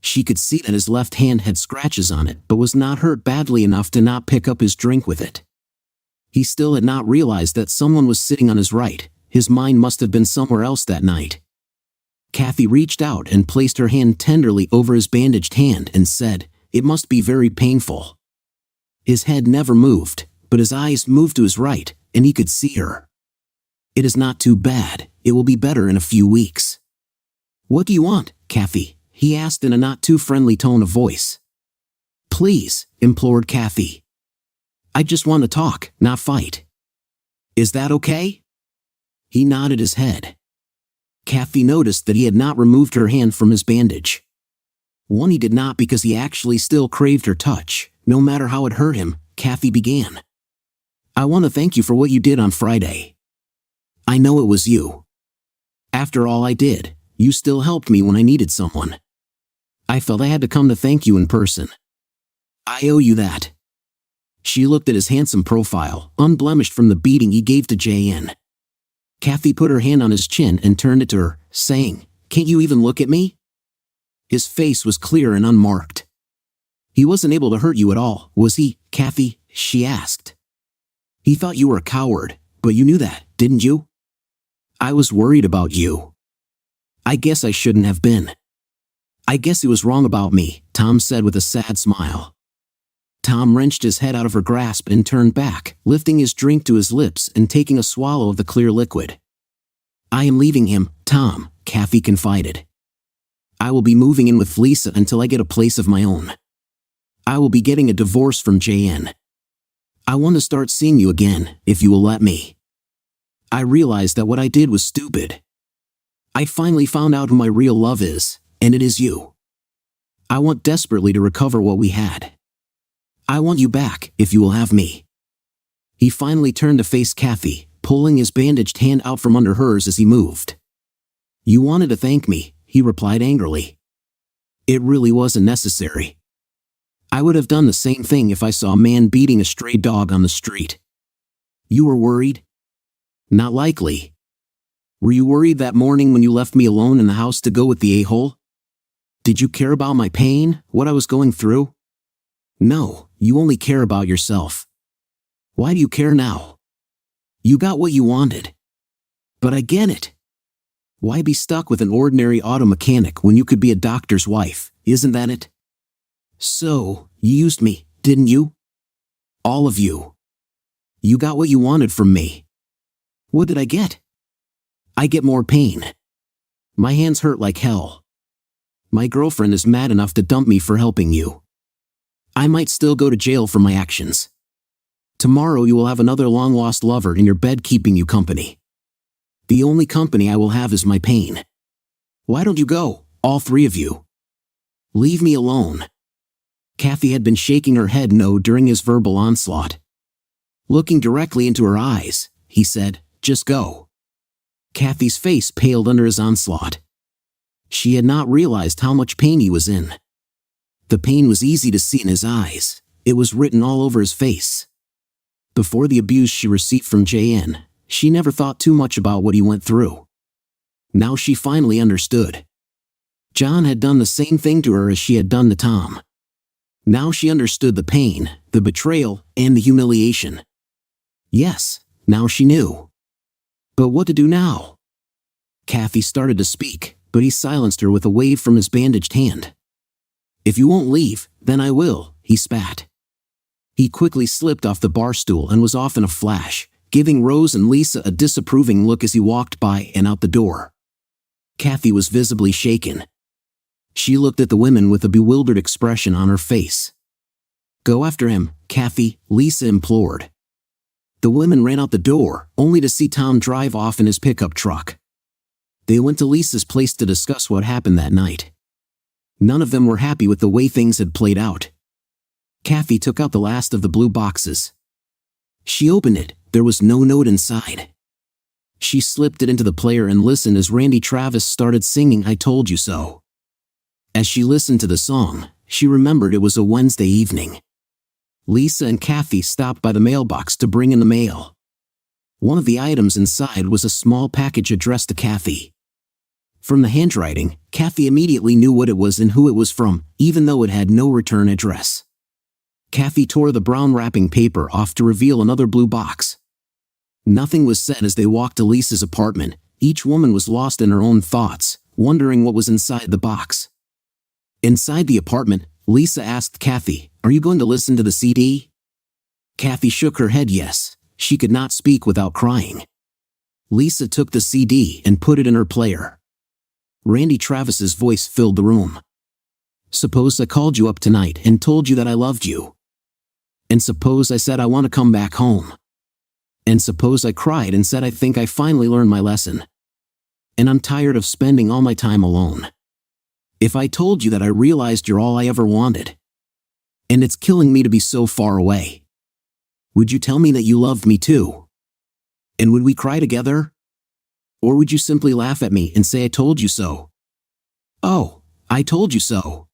S1: She could see that his left hand had scratches on it but was not hurt badly enough to not pick up his drink with it. He still had not realized that someone was sitting on his right. His mind must have been somewhere else that night. Kathy reached out and placed her hand tenderly over his bandaged hand and said, "It must be very painful." His head never moved, but his eyes moved to his right, and he could see her. "It is not too bad. It will be better in a few weeks." "What do you want, Kathy?" he asked in a not too friendly tone of voice. "Please," implored Kathy. "I just want to talk, not fight. Is that okay?" He nodded his head. Kathy noticed that he had not removed her hand from his bandage. One, he did not because he actually still craved her touch, no matter how it hurt him. Kathy began. "I want to thank you for what you did on Friday. I know it was you. After all I did, you still helped me when I needed someone. I felt I had to come to thank you in person. I owe you that." She looked at his handsome profile, unblemished from the beating he gave to Jan. Kathy put her hand on his chin and turned it to her, saying, "Can't you even look at me?" His face was clear and unmarked. "He wasn't able to hurt you at all, was he, Kathy?" she asked. "He thought you were a coward, but you knew that, didn't you?" "I was worried about you. I guess I shouldn't have been. I guess he was wrong about me," Tom said with a sad smile. Tom wrenched his head out of her grasp and turned back, lifting his drink to his lips and taking a swallow of the clear liquid. "I am leaving him, Tom," Kathy confided. "I will be moving in with Lisa until I get a place of my own. I will be getting a divorce from Jan. I want to start seeing you again, if you will let me. I realized that what I did was stupid. I finally found out who my real love is, and it is you. I want desperately to recover what we had. I want you back, if you will have me." He finally turned to face Kathy, pulling his bandaged hand out from under hers as he moved. "You wanted to thank me," he replied angrily. "It really wasn't necessary. I would have done the same thing if I saw a man beating a stray dog on the street. You were worried? Not likely. Were you worried that morning when you left me alone in the house to go with the a-hole? Did you care about my pain, what I was going through? No, you only care about yourself. Why do you care now? You got what you wanted. But I get it. Why be stuck with an ordinary auto mechanic when you could be a doctor's wife, isn't that it? So, you used me, didn't you? All of you. You got what you wanted from me. What did I get? I get more pain. My hands hurt like hell. My girlfriend is mad enough to dump me for helping you. I might still go to jail for my actions. Tomorrow you will have another long-lost lover in your bed keeping you company. The only company I will have is my pain. Why don't you go, all three of you? Leave me alone. Kathy had been shaking her head no during his verbal onslaught. Looking directly into her eyes, he said, just go. Kathy's face paled under his onslaught. She had not realized how much pain he was in. The pain was easy to see in his eyes. It was written all over his face. Before the abuse she received from JN, she never thought too much about what he went through. Now she finally understood. John had done the same thing to her as she had done to Tom. Now she understood the pain, the betrayal, and the humiliation. Yes, now she knew. But what to do now? Kathy started to speak, but he silenced her with a wave from his bandaged hand. If you won't leave, then I will, he spat. He quickly slipped off the bar stool and was off in a flash, giving Rose and Lisa a disapproving look as he walked by and out the door. Kathy was visibly shaken. She looked at the women with a bewildered expression on her face. Go after him, Kathy, Lisa implored. The women ran out the door, only to see Tom drive off in his pickup truck. They went to Lisa's place to discuss what happened that night. None of them were happy with the way things had played out. Kathy took out the last of the blue boxes. She opened it. There was no note inside. She slipped it into the player and listened as Randy Travis started singing I Told You So. As she listened to the song, she remembered it was a Wednesday evening. Lisa and Kathy stopped by the mailbox to bring in the mail. One of the items inside was a small package addressed to Kathy. From the handwriting, Kathy immediately knew what it was and who it was from, even though it had no return address. Kathy tore the brown wrapping paper off to reveal another blue box. Nothing was said as they walked to Lisa's apartment. Each woman was lost in her own thoughts, wondering what was inside the box. Inside the apartment, Lisa asked Kathy, "Are you going to listen to the CD?" Kathy shook her head yes. She could not speak without crying. Lisa took the CD and put it in her player. Randy Travis's voice filled the room. Suppose I called you up tonight and told you that I loved you. And suppose I said I want to come back home. And suppose I cried and said I think I finally learned my lesson. And I'm tired of spending all my time alone. If I told you that I realized you're all I ever wanted. And it's killing me to be so far away. Would you tell me that you loved me too? And would we cry together? Or would you simply laugh at me and say I told you so? Oh, I told you so.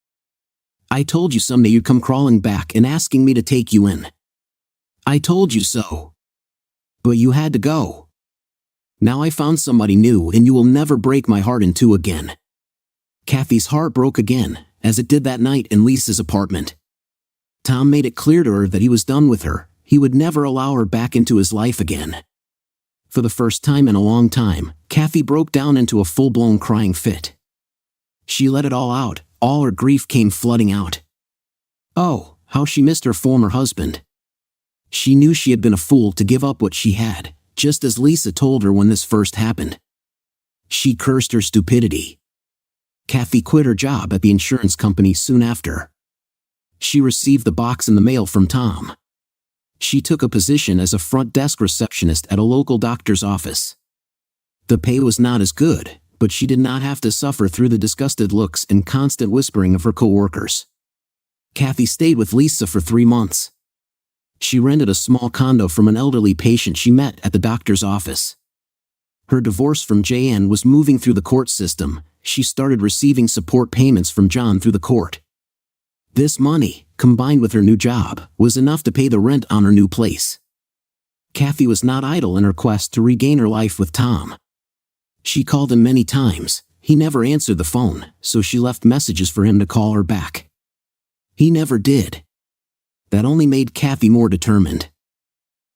S1: I told you someday you'd come crawling back and asking me to take you in. I told you so. But you had to go. Now I found somebody new and you will never break my heart in two again. Kathy's heart broke again, as it did that night in Lisa's apartment. Tom made it clear to her that he was done with her. He would never allow her back into his life again. For the first time in a long time, Kathy broke down into a full-blown crying fit. She let it all out. All her grief came flooding out. Oh, how she missed her former husband. She knew she had been a fool to give up what she had, just as Lisa told her when this first happened. She cursed her stupidity. Kathy quit her job at the insurance company soon after. She received the box in the mail from Tom. She took a position as a front desk receptionist at a local doctor's office. The pay was not as good, but she did not have to suffer through the disgusted looks and constant whispering of her co-workers. Kathy stayed with Lisa for 3 months. She rented a small condo from an elderly patient she met at the doctor's office. Her divorce from JN was moving through the court system. She started receiving support payments from John through the court. This money, combined with her new job, was enough to pay the rent on her new place. Kathy was not idle in her quest to regain her life with Tom. She called him many times. He never answered the phone, so she left messages for him to call her back. He never did. That only made Kathy more determined.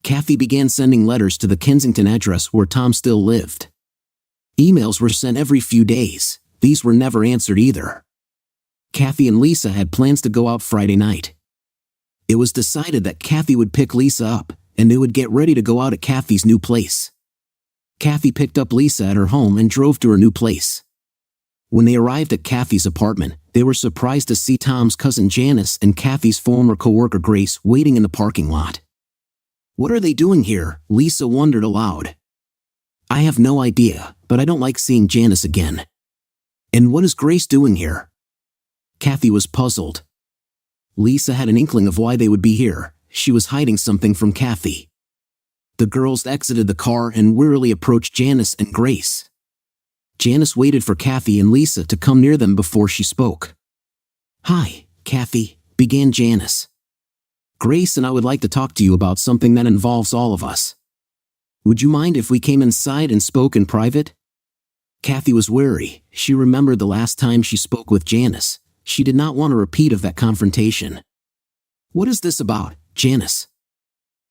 S1: Kathy began sending letters to the Kensington address where Tom still lived. Emails were sent every few days. These were never answered either. Kathy and Lisa had plans to go out Friday night. It was decided that Kathy would pick Lisa up, and they would get ready to go out at Kathy's new place. Kathy picked up Lisa at her home and drove to her new place. When they arrived at Kathy's apartment, they were surprised to see Tom's cousin Janice and Kathy's former coworker Grace waiting in the parking lot. "What are they doing here?" Lisa wondered aloud. "I have no idea, but I don't like seeing Janice again." "And what is Grace doing here?" Kathy was puzzled. Lisa had an inkling of why they would be here. She was hiding something from Kathy. The girls exited the car and wearily approached Janice and Grace. Janice waited for Kathy and Lisa to come near them before she spoke. "Hi, Kathy," began Janice. "Grace and I would like to talk to you about something that involves all of us. Would you mind if we came inside and spoke in private?" Kathy was wary. She remembered the last time she spoke with Janice. She did not want a repeat of that confrontation. "What is this about, Janice?"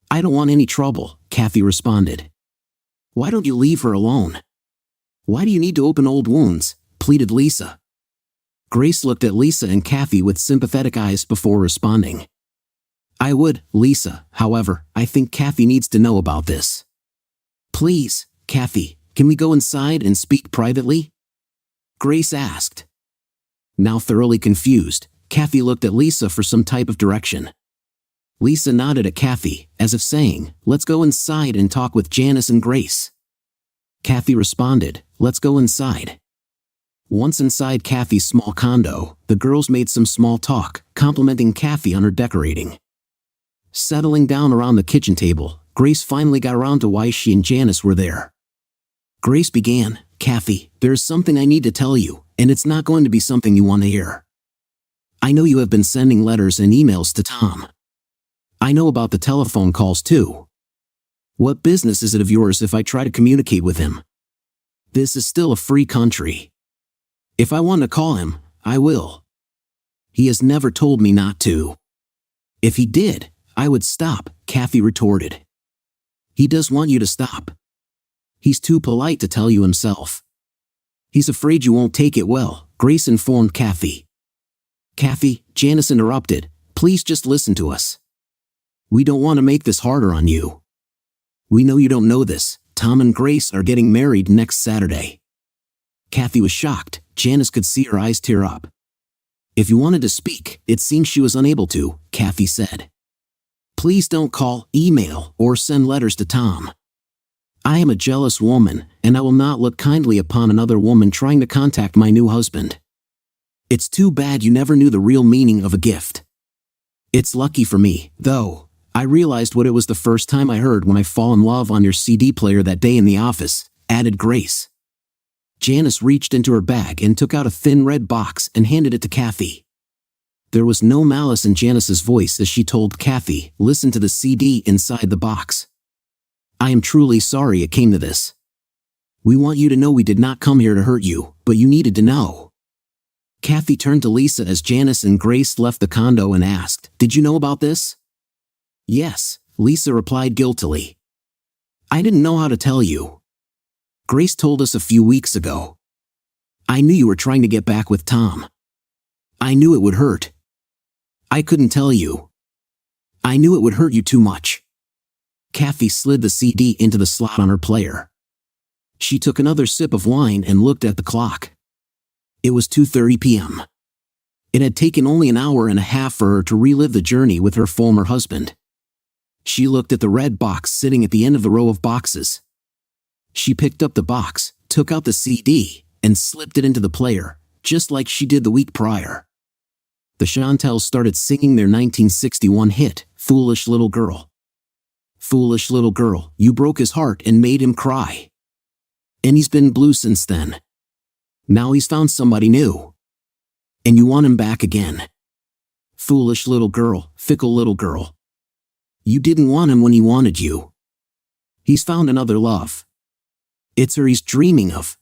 S1: "I don't want any trouble," Kathy responded. "Why don't you leave her alone?" "Why do you need to open old wounds?" pleaded Lisa. Grace looked at Lisa and Kathy with sympathetic eyes before responding. "I would, Lisa. However, I think Kathy needs to know about this." "Please, Kathy, can we go inside and speak privately?" Grace asked. Now thoroughly confused, Kathy looked at Lisa for some type of direction. Lisa nodded at Kathy, as if saying, "Let's go inside and talk with Janice and Grace." Kathy responded, "Let's go inside." Once inside Kathy's small condo, the girls made some small talk, complimenting Kathy on her decorating. Settling down around the kitchen table, Grace finally got around to why she and Janice were there. Grace began, "Kathy, there is something I need to tell you, and it's not going to be something you want to hear. I know you have been sending letters and emails to Tom. I know about the telephone calls too. What business is it of yours if I try to communicate with him? This is still a free country. If I want to call him, I will. He has never told me not to. If he did, I would stop," Kathy retorted. "He does want you to stop. He's too polite to tell you himself. He's afraid you won't take it well," Grace informed Kathy. "Kathy," Janice interrupted, "please just listen to us. We don't want to make this harder on you. We know you don't know this. Tom and Grace are getting married next Saturday." Kathy was shocked. Janice could see her eyes tear up. "If you wanted to speak, it seems she was unable to," Kathy said. "Please don't call, email, or send letters to Tom. I am a jealous woman, and I will not look kindly upon another woman trying to contact my new husband. It's too bad you never knew the real meaning of a gift. It's lucky for me, though. I realized what it was the first time I heard when I fall in love on your CD player that day in the office," added Grace. Janice reached into her bag and took out a thin red box and handed it to Kathy. There was no malice in Janice's voice as she told Kathy, "Listen to the CD inside the box. I am truly sorry it came to this. We want you to know we did not come here to hurt you, but you needed to know." Kathy turned to Lisa as Janice and Grace left the condo and asked, "Did you know about this?" "Yes," Lisa replied guiltily. "I didn't know how to tell you. Grace told us a few weeks ago. I knew you were trying to get back with Tom. I knew it would hurt. I couldn't tell you. I knew it would hurt you too much." Kathy slid the CD into the slot on her player. She took another sip of wine and looked at the clock. It was 2:30 p.m. It had taken only an hour and a half for her to relive the journey with her former husband. She looked at the red box sitting at the end of the row of boxes. She picked up the box, took out the CD, and slipped it into the player, just like she did the week prior. The Chantels started singing their 1961 hit, "Foolish Little Girl." "Foolish little girl, you broke his heart and made him cry. And he's been blue since then. Now he's found somebody new. And you want him back again. Foolish little girl, fickle little girl. You didn't want him when he wanted you. He's found another love. It's her he's dreaming of.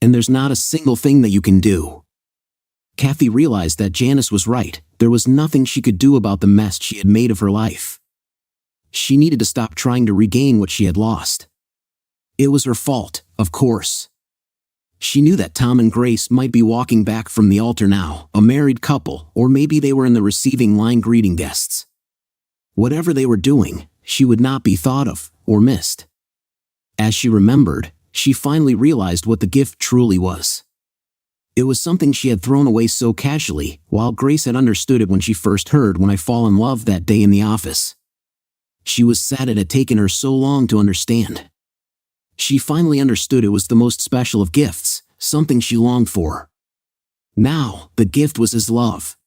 S1: And there's not a single thing that you can do. Kathy realized that Janice was right. There was nothing she could do about the mess she had made of her life. She needed to stop trying to regain what she had lost. It was her fault, of course. She knew that Tom and Grace might be walking back from the altar now, a married couple, or maybe they were in the receiving line greeting guests. Whatever they were doing, she would not be thought of or missed. As she remembered, she finally realized what the gift truly was. It was something she had thrown away so casually, while Grace had understood it when she first heard "When I Fall in Love" that day in the office. She was sad it had taken her so long to understand. She finally understood it was the most special of gifts, something she longed for. Now, the gift was his love.